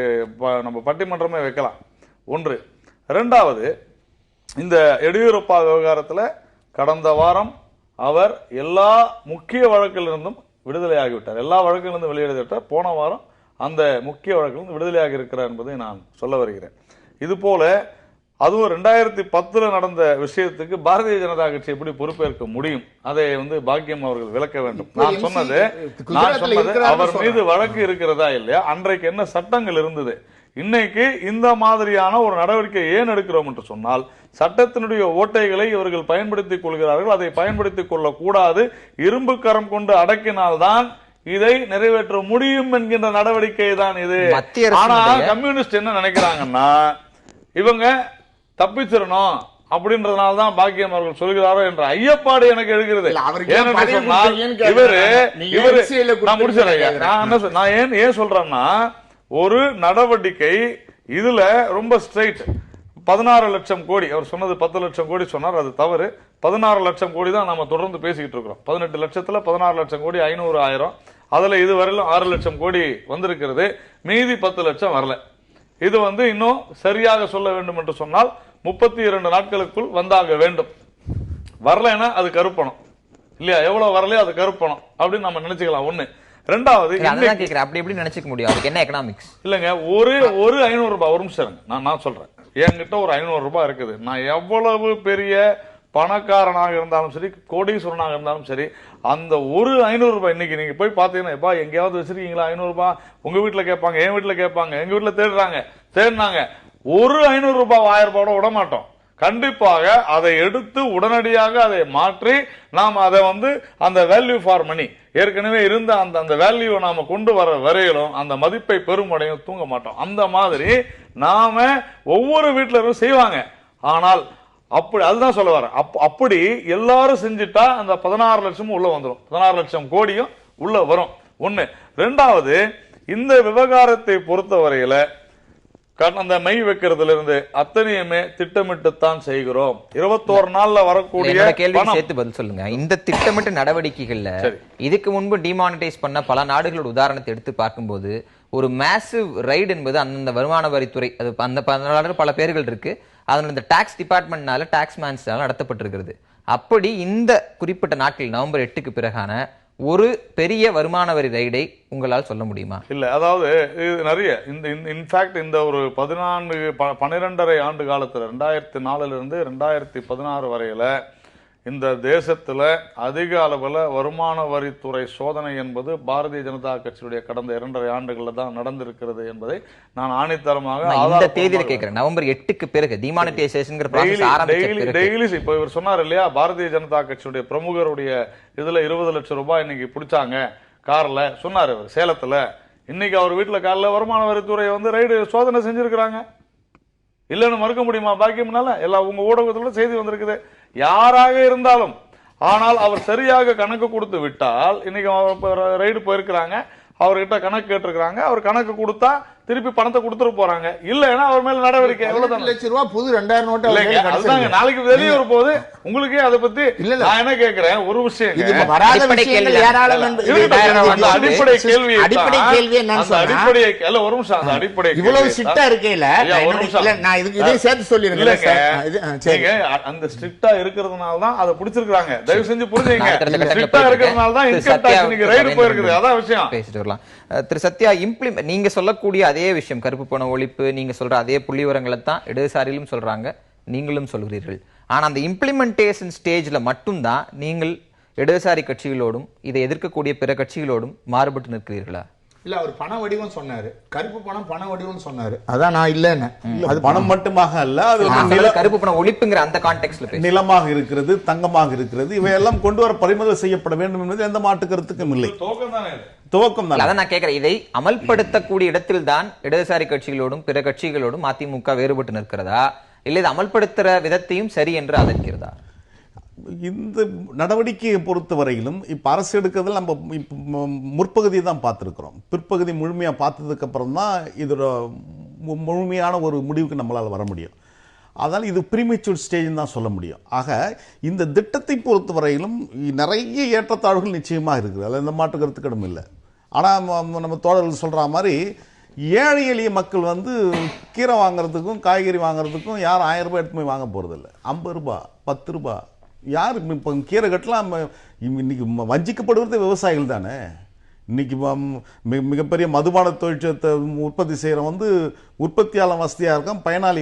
நம்ம பட்டிமன்றமே வைக்கலாம். ஒன்று. இரண்டாவது, இந்த எடியூரப்பா விவகாரத்தில் கடந்த வாரம் அவர் எல்லா முக்கிய வழக்கிலிருந்தும் விடுதலை ஆகிவிட்டார். எல்லா வழக்கிலிருந்தும் வெளியேறிவிட்டார். போன வாரம் அந்த முக்கிய வழக்கிலிருந்து விடுதலையாக இருக்கிறார் என்பதை நான் சொல்ல வருகிறேன். இது போல அதுவும் 2010 நடந்த விஷயத்துக்கு பாரதிய ஜனதா கட்சி எப்படி பொறுப்பேற்க முடியும்? அதை பாக்கியம் அவர்கள் விளக்க வேண்டும். நான் சொன்னது அவர் மீது வழக்கு இருக்கிறதா இல்லையா, அன்றைக்கு என்ன சட்டங்கள் இருந்தது, இன்னைக்கு இந்த மாதிரியான ஒரு நடவடிக்கை ஏன் எடுக்கிறோம் என்று சொன்னால் சட்டத்தினுடைய ஓட்டைகளை இவர்கள் பயன்படுத்திக் கொள்கிறார்கள். அதை பயன்படுத்திக் கொள்ளக்கூடாது. இரும்பு கரம் கொண்டு அடக்கினால்தான் இதை நிறைவேற்ற முடியும் என்கின்ற நடவடிக்கை தான் இது. ஆனா கம்யூனிஸ்ட் என்ன நினைக்கிறாங்கன்னா இவங்க தப்பிச்சிடணும் அப்படின்றதுனால்தான் பாக்கியம் அவர்கள் சொல்கிறாரோ என்ற ஐயப்பாடு எனக்கு எழுகிறது. நான் ஏன் சொல்றேன்னா, ஒரு நடவடிக்கை இதுல ரொம்ப ஸ்ட்ரைட் 16 லட்சம் கோடி, அவர் சொன்னது 10 லட்சம் கோடி சொன்னார், அது தவறு. 16 லட்சம் கோடி தான் நாம தொடர்ந்து பேசிக்கிட்டு இருக்கிறோம். 18 லட்சத்துல 16 லட்சம் கோடி 500 ஆயிரம், அதுல இதுவரையிலும் 6 லட்சம் கோடி வந்திருக்கிறது, மீதி 10 லட்சம் வரல. இது இன்னும் சரியாக சொல்ல வேண்டும் என்று சொன்னால் 32 நாட்களுக்குள் வந்தாக வேண்டும். வரலன்னா அது கருப்பணம் இல்லையா? எவ்வளவு வரலையோ அது கருப்பணம் அப்படின்னு நம்ம நினைச்சுக்கலாம். ஒண்ணு. ரெண்டாவது, அப்படி எப்படி நினைச்சுக்க முடியும்? அதுக்கு என்ன எக்கனாமிக்ஸ்? இல்லங்க, ஒரு 500 ரூபாய், ஒரு நிமிஷம் நான் சொல்றேன். என்கிட்ட ஒரு 500 ரூபாய் இருக்குது. நான் எவ்வளவு பெரிய பணக்காரனாக இருந்தாலும் சரி, கோடீஸ்வரனாக இருந்தாலும் சரி, அந்த ஒரு 500 ரூபாய் இன்னைக்கு நீங்க போய் பாத்தீங்கன்னா எங்கேயாவது வச்சிருக்கீங்களா 500 ரூபாய்? உங்க வீட்டுல கேட்பாங்க, என் வீட்டுல கேட்பாங்க, எங்க வீட்டுல தேடினாங்க. ஒரு 500 ரூபாய் 1000 ரூபாயோட விட மாட்டோம். கண்டிப்பாக அதை எடுத்து உடனடியாக அதை மாற்றி நாம் அதை அந்த வேல்யூ ஃபார் மணி ஏற்கனவே இருந்த அந்த வேல்யூவை நாம கொண்டு வர வரையிலும் அந்த மதிப்பை பெருமடையும் தூங்க மாட்டோம். அந்த மாதிரி நாம ஒவ்வொரு வீட்டிலும் செய்வாங்க. ஆனால் அப்படி அதுதான் சொல்ல வர, அப்படி எல்லாரும் செஞ்சுட்டா அந்த 16 லட்சமும் உள்ள வந்துடும், 16 லட்சம் கோடியும் உள்ள வரும். ஒண்ணு. ரெண்டாவது, இந்த விவகாரத்தை பொறுத்தவரையில அந்த மை வைக்கிறதுல இருந்து அத்தனையுமே திட்டமிட்டுத்தான் செய்கிறோம். 21 நாள்ல வரக்கூடிய கேள்வி சேர்த்து பதில் சொல்லுங்க. இந்த திட்டமிட்ட நடவடிக்கைகள்ல இதுக்கு முன்பு டிமானிட்டைஸ் பண்ண பல நாடுகளோட உதாரணத்தை எடுத்து பார்க்கும்போது ஒரு மேசிவ் ரைடு என்பது அந்த வருமான வரித்துறை, அது அந்த பல பேர்கள் இருக்கு, அதனால இந்த டாக்ஸ் டிபார்ட்மெண்ட்னால டாக்ஸ் மேன்ஸ்னால நடத்தப்பட்டிருக்கிறது. அப்படி இந்த குறிப்பிட்ட நாட்கள் நவம்பர் 8க்கு பிறகான ஒரு பெரிய வருமான வரி ரைடை உங்களால் சொல்ல முடியுமா? இல்ல, அதாவது நிறைய இன்ஃபேக்ட் இந்த ஒரு 12.5 ஆண்டு காலத்துல 2004 இருந்து 2016 வரையில இந்த தேசத்துல அதிக அளவுல வருமான வரித்துறை சோதனை என்பது பாரதிய ஜனதா கட்சியுடைய கடந்த 2.5 ஆண்டுகள்ல தான் நடந்திருக்கிறது என்பதை நான் ஆணித்தரமாக இந்த தேதியில கேட்கிறேன். நவம்பர் 8க்கு பிறகு டிமானிட்டைசேஷன்ங்கிற ப்ராசஸ் ஆரம்பிச்ச பிறகு டெய்லி இப்ப இவர் சொன்னார் இல்லையா, பாரதிய ஜனதா கட்சியுடைய பிரமுகருடைய இதுல 20 லட்சம் ரூபாய் இன்னைக்கு பிடிச்சாங்க கார்ல சொன்னாரு அவர் சேலத்துல. இன்னைக்கு அவர் வீட்டுல கார்ல வருமான வரித்துறை ரைடு சோதனை செஞ்சிருக்கிறாங்க. இல்லன்னு மறுக்க முடியுமா? பாக்கியம்னால எல்லா உங்க ஊடகத்தோட செய்தி வந்திருக்குது. யாராக இருந்தாலும், ஆனால் அவர் சரியாக கணக்கு கொடுத்து விட்டால், இன்னைக்கு ரைடு போயிருக்கிறாங்க, அவர்கிட்ட கணக்கு கேட்டிருக்கிறாங்க, அவர் கணக்கு கொடுத்தா திருப்பி பணத்தை கொடுத்துட்டு போறாங்க. இல்லைன்னா அவர் மேல நடவடிக்கை. 18 லட்சம் ரூபாய் புது 2000 நோட்டு அதுதாங்க நாளைக்கு வெளியே வரும் போது உங்களுக்கே அதை பத்தி நான் என்ன கேட்கிறேன், ஒரு விஷயம் அடிப்படை கேள்வி ஒரு நிமிஷம், அந்த அடிப்படை இவ்வளவு ஸ்ட்ரிக்ட்டா இருக்கேல நான் இதுக்கு இதை சேர்த்து சொல்லிருக்கேன். அந்த ஸ்ட்ரிக்ட்டா இருக்கிறதுனால தான் அதை பிடிச்சிருக்காங்க. தயவு செஞ்சு புரிஞ்சுங்க, ஸ்ட்ரிக்ட்டா இருக்கிறதுனால தான் இன்கம் டாக்ஸ் இன்னைக்கு ரைடு போயிருக்குது. அதான் விஷயம். பேசிட்டு வரலாம். திரு சத்யா, நீங்க சொல்லக்கூடிய அதே விஷயம், கருப்பு பண ஒழிப்பு, நீங்க சொல்ற அதே புள்ளிவிவரங்களை தான் இடதுசாரியிலும் சொல்றாங்க, நீங்களும் சொல்கிறீர்கள். ஆனா அந்த இம்ப்ளிமெண்டேஷன் ஸ்டேஜ்ல மட்டும்தான் நீங்கள் இடதுசாரி கட்சிகளோடும் இதை எதிர்க்கக்கூடிய பிற கட்சிகளோடும் மாறுபட்டு நிற்கிறீர்களா? இல்ல, அவர் பண வடிவம் சொன்னாரு, கருப்பு பணம் பண வடிவம் சொன்னாரு. அதான் நான் இல்லன்னு. அது பணம் மட்டுமாக அல்ல, அது கருப்பு பணம் ஒழிப்புங்கிற அந்த கான்டெக்ஸ்ட்ல நிலமாக இருக்கிறது, தங்கமாக இருக்கிறது, இவையெல்லாம் கொண்டு வர பறிமுதல் செய்யப்பட வேண்டும் என்பது எந்த மாற்று கருத்துக்கும் இல்லை. துவக்கம் தான். அதான் நான் கேட்கிறேன், இதை அமல்படுத்தக்கூடிய இடத்தில் தான் இடதுசாரி கட்சிகளோடும் பிற கட்சிகளோடும் அதிமுக வேறுபட்டு நிற்கிறதா, இல்லை இது அமல்படுத்துற விதத்தையும் சரி என்று ஆதரிக்கிறதா? இந்த நடவடிக்கையை பொறுத்தவரையிலும் இப்ப அரசு எடுக்கிறதுல நம்ம முற்பகுதியை தான் பார்த்துருக்கிறோம். பிற்பகுதி முழுமையா பார்த்ததுக்கு அப்புறம் தான் இதோட முழுமையான ஒரு முடிவுக்கு நம்மளால் வர முடியும். அதனால் இது ப்ரீமெச்சூர் ஸ்டேஜ் தான் சொல்ல முடியும். ஆக இந்த திட்டத்தை பொறுத்தவரையிலும் நிறைய ஏற்றத்தாழ்வுகள் நிச்சயமாக இருக்குது, அதில் எந்த மாற்று கருத்துக்கிடம் இல்லை. ஆனால் நம்ம தோழர்கள் சொல்கிற மாதிரி ஏழை எளிய மக்கள் கீரை வாங்குறதுக்கும் காய்கறி வாங்குறதுக்கும் யாரும் 1000 ரூபாய் எடுத்து போய் வாங்க போகிறதில்ல. 50 ரூபாய் 10 ரூபாய் யார் இப்போ கீரை கட்டலாம். இன்னைக்கு வஞ்சிக்கப்படுவது விவசாயிகள் தானே. இன்னைக்கு மிகப்பெரிய மதுபான தொழிற்சத்தை உற்பத்தி செய்கிறவன் உற்பத்தியாளர் வசதியாக இருக்கான், பயனாளி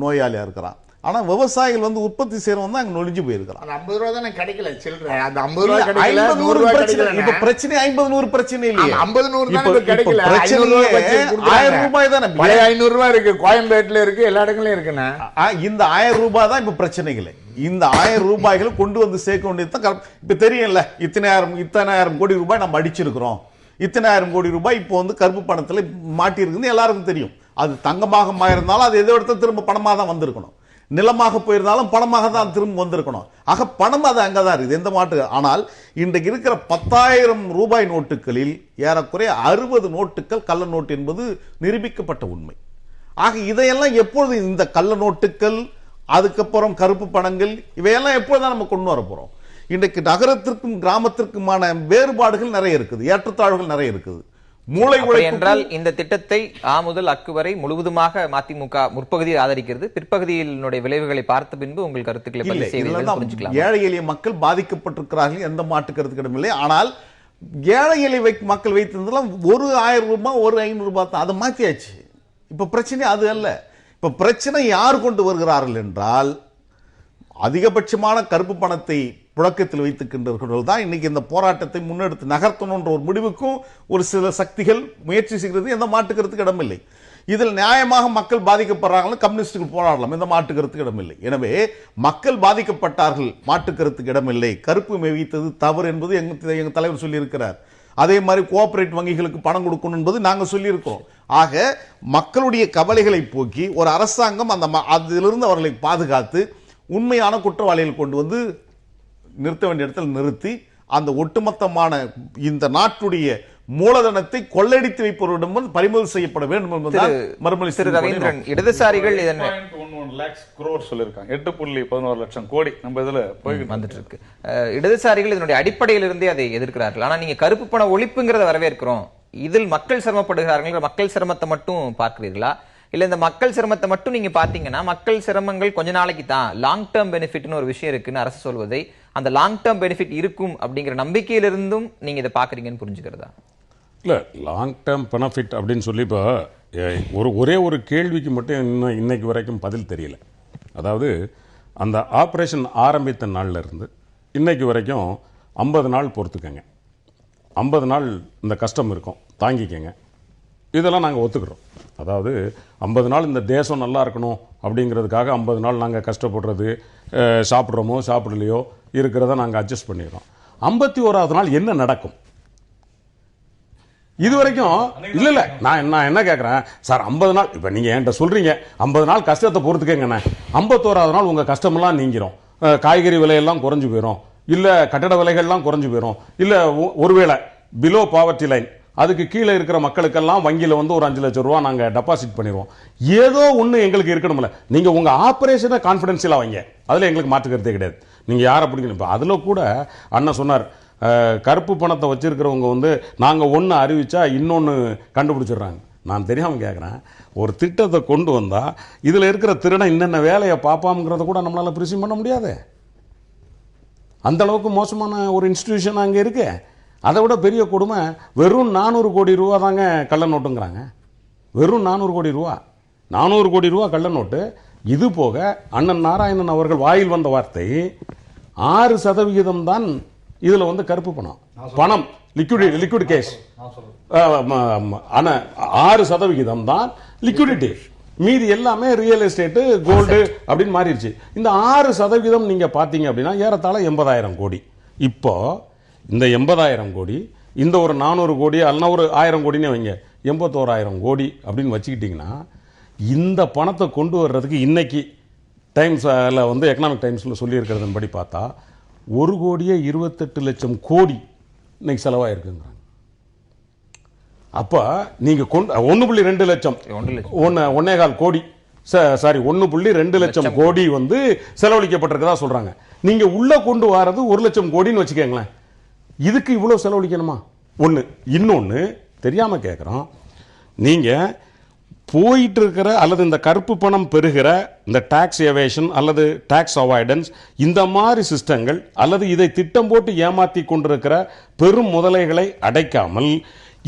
நோயாளியாக இருக்கிறான். ஆனா விவசாயிகள் உற்பத்தி செய்யறவன் தான் அங்க நொழிஞ்சு போயிருக்கான். 50 ரூபாய் தானே கிடைக்கல சில்லற. அந்த 50 ரூபாய் கிடைக்கல, 100 ரூபாய் கிடைக்கல. இப்ப பிரச்சனை 50 100 பிரச்சனை இல்லையே. 50 100 தானே கிடைக்கல. 500 ரூபாய் வச்சு 1000 ரூபாய் தானே. பழைய 500 ரூபாய் இருக்கு, கோயம்பேட்ல இருக்கு, எல்லா இடங்களையும் இருக்குண்ணா. இந்த 1000 ரூபாய் தான் இப்ப பிரச்சனைகளே. இந்த 1000 ரூபாய்களை கொண்டு வந்து சேர்க்க வேண்டியது இப்ப தெரியல. இத்தனாயிரம் கோடி ரூபாய் நம்ம அடிச்சிருக்கிறோம், இத்தனாயிரம் கோடி ரூபாய் இப்போ கருப்பு பணத்துல மாட்டி இருக்குன்னு எல்லாருக்கும் தெரியும். அது தங்கமாக இருந்தாலும் அது எதோ இடத்துல திரும்ப பணமாக தான் வந்திருக்கணும், நிலமாக போயிருந்தாலும் பணமாக தான் திரும்ப வந்திருக்கணும். ஆக பணம் அது அங்கதான் இருக்குது, எந்த மாட்டு. ஆனால் இன்றைக்கு இருக்கிற 10,000 ரூபாய் நோட்டுகளில் ஏறக்குறைய 60 நோட்டுகள் கள்ள நோட்டு என்பது நிரூபிக்கப்பட்ட உண்மை. ஆக இதையெல்லாம் எப்பொழுது இந்த கள்ள நோட்டுகள், அதுக்கப்புறம் கருப்பு பணங்கள், இவையெல்லாம் எப்பொழுதுதான் நம்ம கொண்டு வர போறோம்? இன்றைக்கு நகரத்திற்கும் கிராமத்திற்குமான வேறுபாடுகள் நிறைய இருக்குது, ஏற்றத்தாழ்வுகள் நிறைய இருக்குது. மூளை என்றால் இந்த திட்டத்தை ஆ முதல் அக்கு வரை முழுவதுமாக மதிமுக முற்பகுதியை ஆதரிக்கிறது, பிற்பகுதியினுடைய விளைவுகளை பார்த்த பின்பு உங்கள் கருத்துக்களை பதிவு செய்வீர்கள். ஏழை எளிய மக்கள் பாதிக்கப்பட்டிருக்கிறார்கள், எந்த மாற்று கருத்துக்கிடம் இல்லை. ஆனால் ஏழை எளிய மக்கள் வைத்திருந்தாலும் ஒரு 1000 ரூபாய் ஒரு 500 ரூபாய் தான், அதை மாத்தியாச்சு. இப்ப பிரச்சனை அது அல்ல. இப்ப பிரச்சனை யார் கொண்டு வருகிறார்கள் என்றால் அதிகபட்சமான கருப்பு பணத்தை புழக்கத்தில் வைத்துக்கின்றவர்கள் தான் இன்னைக்கு இந்த போராட்டத்தை முன்னெடுத்து நகர்த்தணுன்ற ஒரு முடிவுக்கும் ஒரு சில சக்திகள் முயற்சி செய்கிறது, எந்த மாற்றுக்கிறதுக்கு இடமில்லை. இதில் நியாயமாக மக்கள் பாதிக்கப்படுறாங்க, கம்யூனிஸ்டுகள் போராடலாம், எந்த மாற்றுக்கிறதுக்கு இடமில்லை. எனவே மக்கள் பாதிக்கப்பட்டார்கள், மாற்றுக்கிறதுக்கு இடமில்லை. கருப்பு வைத்தது தவறு என்பது எங்க தலைவர் சொல்லியிருக்கிறார். அதே மாதிரி கோஆபரேட் வங்கிகளுக்கு பணம் கொடுக்கணும் என்பது நாங்கள் சொல்லியிருக்கிறோம். ஆக மக்களுடைய கவலைகளை போக்கி ஒரு அரசாங்கம் அதிலிருந்து அவர்களை பாதுகாத்து உண்மையான குற்றவாளிகள் கொண்டு வந்து நிறுத்த வேண்டிய இடத்தில் நிறுத்தி அந்த ஒட்டுமொத்தமான இந்த நாட்டுடைய மூலதனத்தை கொள்ளையடித்து வைப்பவரிடம் பறிமுதல் செய்யப்பட வேண்டும் என்பதுதான் மறுமொழி. ரவீந்திரன், இடதுசாரிகள் 8.11 lakhs crore சொல்லிருக்காங்க, 8.11 லட்சம் கோடி நம்ம இதுல வந்துட்டு இருக்கு. இடதுசாரிகள் இதனுடைய அடிப்படையில் இருந்தே அதை எதிர்க்கிறார்கள். ஆனா நீங்க கருப்பு பண ஒழிப்புங்கிறத வரவேற்கிறோம், இதில் மக்கள் சிரமப்படுகிறார்கள், மக்கள் சிரமத்தை மட்டும் பார்க்கிறீர்களா? இல்ல இந்த மக்கள் சிரமத்தை மட்டும் நீங்க பாத்தீங்கன்னா மக்கள் சிரமங்கள் கொஞ்ச நாளைக்கு தான், லாங் டேர்ம் பெனிஃபிட்னு ஒரு விஷயம் இருக்குன்னு அரசு சொல்வதை, அந்த லாங் டேர்ம் பெனிஃபிட் இருக்கும் அப்படிங்கிற நம்பிக்கையிலிருந்தும் நீங்க இதை பாக்குறீங்கன்னு புரிஞ்சுக்கிறதா? இல்ல, லாங் டேர்ம் பெனிஃபிட் அப்படின்னு சொல்லி இப்போ ஒரே ஒரு கேள்விக்கு மட்டும் இன்னைக்கு வரைக்கும் பதில் தெரியல. அதாவது அந்த ஆப்ரேஷன் ஆரம்பித்த நாள்ல இருந்து இன்னைக்கு வரைக்கும் 50 நாள் பொறுத்துக்கங்க, 50 நாள் இந்த கஷ்டம் இருக்கும், தாங்கிக்கங்க, இதெல்லாம் நாங்கள் ஒத்துக்கிறோம். அதாவது 50 நாள் இந்த தேசம் நல்லா இருக்கணும் அப்படிங்கிறதுக்காக 50 நாள் நாங்கள் கஷ்டப்படுறது, சாப்பிட்றோமோ சாப்பிடலையோ இருக்கிறத நாங்கள் அட்ஜஸ்ட் பண்ணிடுறோம். 51வது நாள் என்ன நடக்கும் இது வரைக்கும் இல்ல இல்ல. நான் என்ன கேட்கறேன் சார், 50 நாள் இப்ப நீங்க என்கிட்ட சொல்றீங்க 50 நாள் கஷ்டத்தை பொறுத்துக்கங்கண்ணே, 51வது நாள் உங்க கஷ்டமெல்லாம் நீங்கிரும், காய்கறி விலையெல்லாம் குறைஞ்சு போயிடும், இல்ல கட்டட விலைகள்லாம் குறைஞ்சு போயிடும், இல்ல ஒருவேளை பிலோ பாவர்ட்டி லைன் அதுக்கு கீழே இருக்கிற மக்களுக்கெல்லாம் வங்கியில் வந்து ஒரு 5 லட்சம் ரூபா நாங்கள் டெபாசிட் பண்ணிடுவோம். ஏதோ ஒன்று எங்களுக்கு இருக்கணும்ல. நீங்கள் உங்கள் ஆப்ரேஷனை கான்ஃபிடென்ஷியலாக வைங்க, அதில் எங்களுக்கு மாற்றுக்கிறதே கிடையாது. நீங்கள் யாரை பிடிக்கணும். இப்போ அதில் கூட அண்ணன் சொன்னார், கருப்பு பணத்தை வச்சிருக்கிறவங்க வந்து நாங்கள் ஒன்று அறிவிச்சா இன்னொன்று கண்டுபிடிச்சிடுறாங்க. நான் தெரியாமல் கேட்குறேன், ஒரு திட்டத்தை கொண்டு வந்தால் இதில் இருக்கிற திருடன் என்னென்ன வேலையை பார்ப்பாங்கிறத கூட நம்மளால் பிரிசிம் பண்ண முடியாது. அந்த அளவுக்கு மோசமான ஒரு இன்ஸ்டிடியூஷன் அங்கே இருக்கு. அதை விட பெரிய கொடுமை, வெறும் 400 கோடி ரூபா தாங்க கள்ள நோட்டுங்கிறாங்க. வெறும் 400 கோடி ரூபா, 400 கோடி ரூபா கள்ள நோட்டு. இது போக அண்ணன் நாராயணன் அவர்கள் வாயில் வந்த வார்த்தை 6% தான் இதில் வந்து கருப்பு பணம் லிக்விட் கேஷ். 6% தான் லிக்விடிட்டி, மீதி எல்லாமே ரியல் எஸ்டேட், கோல்டு அப்படின்னு மாறிடுச்சு. இந்த 6% நீங்க பாத்தீங்க அப்படின்னா ஏறத்தாழ 80,000 கோடி. இப்போ இந்த 80,000 கோடி, இந்த ஒரு 400 கோடி அல்லனா ஒரு 1000 கோடின்னு வைங்க, 81,000 கோடி அப்படின்னு வச்சுக்கிட்டீங்கன்னா, இந்த பணத்தை கொண்டு வர்றதுக்கு இன்னைக்கு டைம்ஸ்ல வந்து எக்கனாமிக் டைம்ஸ்ல சொல்லி இருக்கிறதன்படி பார்த்தா 1,28,00,000 கோடி இன்னைக்கு செலவாயிருக்குங்கிறாங்க. அப்ப நீங்க 1.2 லட்சம் 1.25 கோடி, சாரி 1.2 லட்சம் கோடி வந்து செலவழிக்கப்பட்டிருக்கதா சொல்றாங்க. நீங்க உள்ள கொண்டு வரது 1 லட்சம் கோடின்னு வச்சுக்கோங்களேன். இதுக்கு இவ்வளவு செலவழிக்கணுமா? ஒண்ணு. இன்னொன்னு தெரியாம கேட்கிறோம், நீங்க போயிட்டு இருக்கிற அல்லது இந்த கருப்பு பணம் பெறுகிற இந்த டாக்ஸ் எவேஷன் அல்லது டாக்ஸ் அவாய்டன்ஸ், இந்த மாதிரி சிஸ்டங்கள் அல்லது இதை திட்டம் போட்டு ஏமாத்தி கொண்டிருக்கிற பெரும் முதலைகளை அடைக்காமல்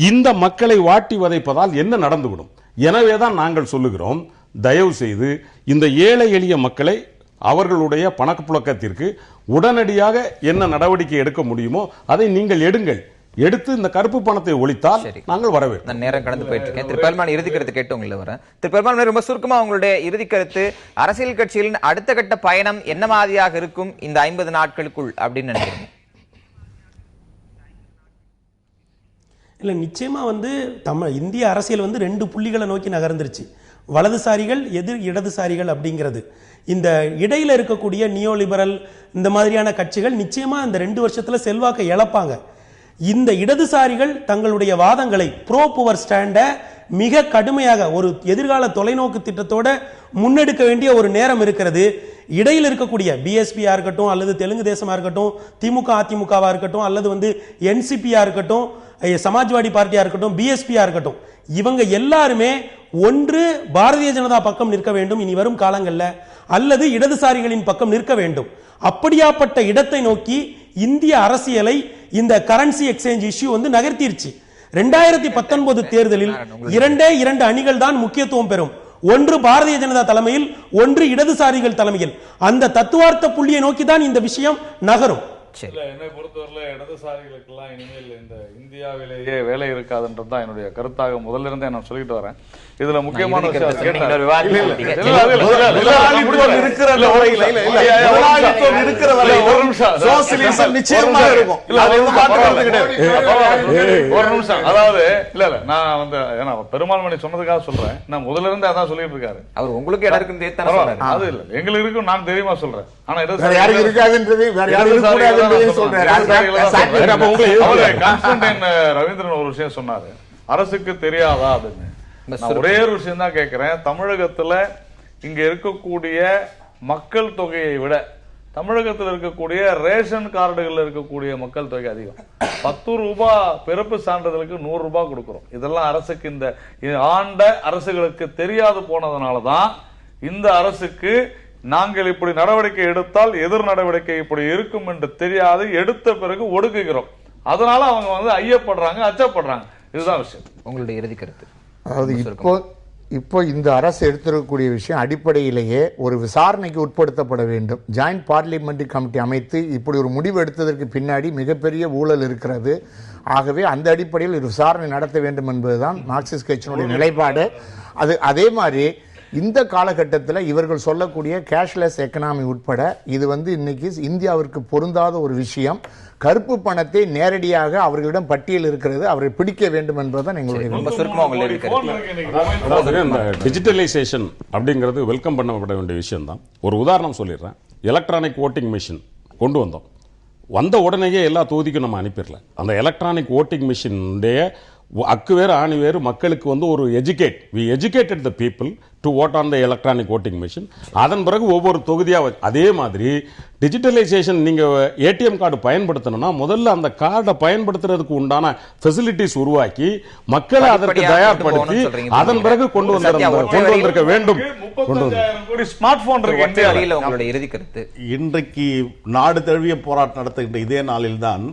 இந்த மக்களை வாட்டி வதைப்பதால் என்ன நடந்துவிடும்? எனவேதான் நாங்கள் சொல்லுகிறோம், தயவு செய்து இந்த ஏழை எளிய மக்களை அவர்களுடைய பணப்புழக்கத்திற்கு உடனடியாக என்ன நடவடிக்கை எடுக்க முடியுமோ அதை நீங்கள் எடுத்து இந்த கருப்பு பணத்தை ஒழித்தால் நாங்கள் வரவேற்கிறோம். நான் நேரம் கடந்து போயிட்டு இருக்கேன். திரு பெருமாள் இறுதி கருத்து கேட்டு உங்களை வரேன். திரு பெருமாள், ரொம்ப சுருக்கமா உங்களுடைய இறுதி கருத்து, அரசியல் கட்சிகளின் அடுத்த கட்ட பயணம் என்ன மாதிரியாக இருக்கும் இந்த 50 நாட்களுக்குள் அப்படின்னு நினைக்கிறீங்க? இல்லை, நிச்சயமா வந்து இந்திய அரசியல் வந்து 2 புள்ளிகளை நோக்கி நகர்ந்துருச்சு. வலதுசாரிகள், இடதுசாரிகள் அப்படிங்கிறது. இந்த இடையில இருக்கக்கூடிய நியோ லிபரல் இந்த மாதிரியான கட்சிகள் நிச்சயமா இந்த 2 வருஷத்துல செல்வாக்கை இழப்பாங்க. இந்த இடதுசாரிகள் தங்களுடைய வாதங்களை ப்ரோ புவர் ஸ்டாண்ட மிக கடுமையாக ஒரு எதிர்கால தொலைநோக்கு திட்டத்தோட முன்னெடுக்க வேண்டிய ஒரு நேரம் இருக்கிறது. இடையில் இருக்கக்கூடிய பிஎஸ்பியா இருக்கட்டும் அல்லது தெலுங்கு தேசமா இருக்கட்டும், திமுக அதிமுகவா இருக்கட்டும் அல்லது வந்து என்சிபியா இருக்கட்டும், சமாஜ்வாடி பார்ட்டியா இருக்கட்டும், பிஎஸ்பியா இருக்கட்டும், இவங்க எல்லாருமே ஒன்று பாரதிய ஜனதா பக்கம் நிற்க வேண்டும் இனி வரும் காலங்களில், அல்லது இடதுசாரிகளின் பக்கம் நிற்க வேண்டும். அப்படியாப்பட்ட இடத்தை நோக்கி இந்திய அரசியலை இந்த கரன்சி எக்ஸ்சேஞ்ச் இஷ்யூ வந்து நகர்த்திருச்சு. 2019 தேர்தலில் 2 அணிகள் தான் முக்கியத்துவம் பெறும். ஒன்று பாரதிய ஜனதா தலைமையில், ஒன்று இடதுசாரிகள் தலைமையில். அந்த தத்துவார்த்த புள்ளியை நோக்கி தான் இந்த விஷயம் நகரும். என்னை பொறுத்தவரையில இடதுசாரிகளுக்கெல்லாம் இனிமேல் இந்த இந்தியாவிலேயே வேலை இருக்காதுன்றது தான் என்னுடைய கருத்தாக முதல்ல இருந்தே நான் சொல்லிட்டு வரேன். இதுல முக்கியமான அதாவது நான் வந்து பெருமாள் மணி சொன்னதுக்காக சொல்றேன், நான் முதல்ல இருந்து அதான் சொல்லிட்டு இருக்காரு. அவர் உங்களுக்கு இடம் இருக்கு அது இல்ல, எங்களுக்கு இருக்கும், நான் தெரியுமா சொல்றேன். ஆனா கான்ஸ்டன்டைன் ரவீந்திரன் ஒரு விஷயம் சொன்னாரு, அரசுக்கு தெரியாதா அப்படின்னு. நான் ஒரே ஒரு விஷயம் தான் கேட்கிறேன், தமிழகத்துல இங்க இருக்கக்கூடிய மக்கள் தொகையை விட தமிழகத்தில் இருக்கக்கூடிய ரேஷன் கார்டுகள் இருக்கக்கூடிய மக்கள் தொகை அதிகம். 10 ரூபாய் பிறப்பு சான்றிதழுக்கு 100 ரூபாய் கொடுக்கிறோம். இதெல்லாம் அரசுக்கு, இந்த ஆண்ட அரசுகளுக்கு தெரியாது போனதுனாலதான் இந்த அரசுக்கு நாங்கள் இப்படி நடவடிக்கை எடுத்தால் எதிர் நடவடிக்கை இப்படி இருக்கும் என்று தெரியாது, எடுத்த பிறகு ஒடுக்குகிறோம். அதனால அவங்க வந்து ஐயப்படுறாங்க, அச்சப்படுறாங்க. இதுதான் விஷயம். உங்களுடைய இறுதி கருத்து? அதாவது இப்போ இந்த அரசு எடுத்திருக்கக்கூடிய விஷயம் அடிப்படையிலேயே ஒரு விசாரணைக்கு உட்படுத்தப்பட வேண்டும். ஜாயிண்ட் பார்லிமெண்டரி கமிட்டி அமைத்து இப்படி ஒரு முடிவு எடுத்ததற்கு பின்னாடி மிகப்பெரிய ஊழல் இருக்கிறது. ஆகவே அந்த அடிப்படையில் ஒரு விசாரணை நடத்த வேண்டும் என்பதுதான் மார்க்சிஸ்ட் கட்சியினுடைய நிலைப்பாடு. அதே மாதிரி இந்த காலகட்டத்தில் இவர்கள் சொல்லக்கூடிய கேஷ்லெஸ் எக்கனாமி உட்பட இது வந்து இன்னைக்கு இந்தியாவிற்கு பொருந்தாத ஒரு விஷயம். கருப்பு பணத்தை நேரடியாக அவர்களிடம் பட்டியல் இருக்கிறது, அவரை பிடிக்க வேண்டும் என்பதுதான் எங்களுடைய. டிஜிட்டலைசேஷன் அப்படிங்கிறது வெல்கம் பண்ணப்பட வேண்டிய விஷயம் தான். ஒரு உதாரணம் சொல்லிடுறேன். எலக்ட்ரானிக் ஓட்டிங் மிஷின் கொண்டு வந்த உடனேயே எல்லா தொகுதிக்கும் நம்ம அனுப்பிடல. அந்த எலக்ட்ரானிக் ஓட்டிங் மிஷினுடைய அக்கு வேறு ஆணி வேறு மக்களுக்கு வந்து ஒரு we educated the people to vote on the electronic voting machine. அதன் பிறகு ஒவ்வொரு தொகுதியா அதே மாதிரி டிஜிட்டலைசேஷன் நீங்க ஏடிஎம் கார்டு பயன்படுத்தணும்னா முதல்ல அந்த கார்டை பயன்படுத்துறதுக்கு உண்டான ஃபெசிலிட்டிஸ் உருவாக்கி மக்களை அதற்கு தயார்படுத்தி அதன் பிறகு கொண்டு வந்திருக்க வேண்டும். 35,000 கோடி ஸ்மார்ட் போன் இருக்கு. உங்களுடைய இறுதி கருத்து. இன்றைக்கு நாடு தழுவிய போராட்டம் நடத்துகின்ற இதே நாளில்தான்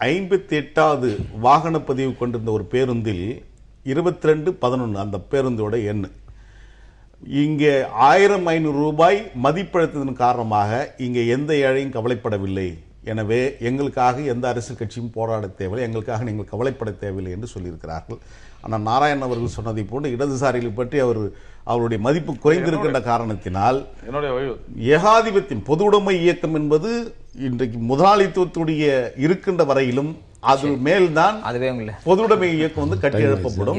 58வது வாகன பதிவு கொண்டிருந்த ஒரு பேருந்தில் 2211 அந்த பேருந்தோட எண் இங்கே 1500 ரூபாய் மதிப்பிழத்ததன் காரணமாக இங்கே எந்த ஏழையும் கவலைப்படவில்லை. எனவே எங்களுக்காக எந்த அரசியல் கட்சியும் போராட தேவையில்லை, எங்களுக்காக நீங்கள் கவலைப்பட தேவையில்லை என்று சொல்லியிருக்கிறார்கள். ஆனால் நாராயணன் அவர்கள் சொன்னதை போன்று இடதுசாரிகள் பற்றி அவருடைய மதிப்பு குறைந்திருக்கின்ற காரணத்தினால் ஏகாதிபத்தியம் பொது உடைமை இயக்கம் என்பது இன்றைக்கு முதலாளித்துவத்துடைய இருக்கின்ற வரையிலும் அது மேல்தான் பொது உடைமை இயக்கம் வந்து கட்டி எழுப்பப்படும்.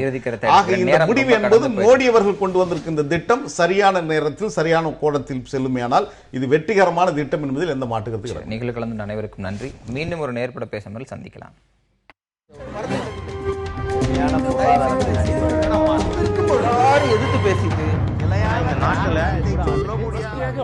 ஆக இந்த முடிவு என்பது மோடி அவர்கள் கொண்டு வந்திருக்கின்ற திட்டம் சரியான நேரத்தில் சரியான கோணத்தில் செல்லுமேயானால் இது வெற்றிகரமான திட்டம் என்பதில் எந்த மாற்று கருத்து கிடையாது. நிகழ்வு கலந்து அனைவருக்கும் நன்றி. மீண்டும் ஒரு நேர்பட பேசாமல் சந்திக்கலாம். எதிர்த்து பேசிட்டு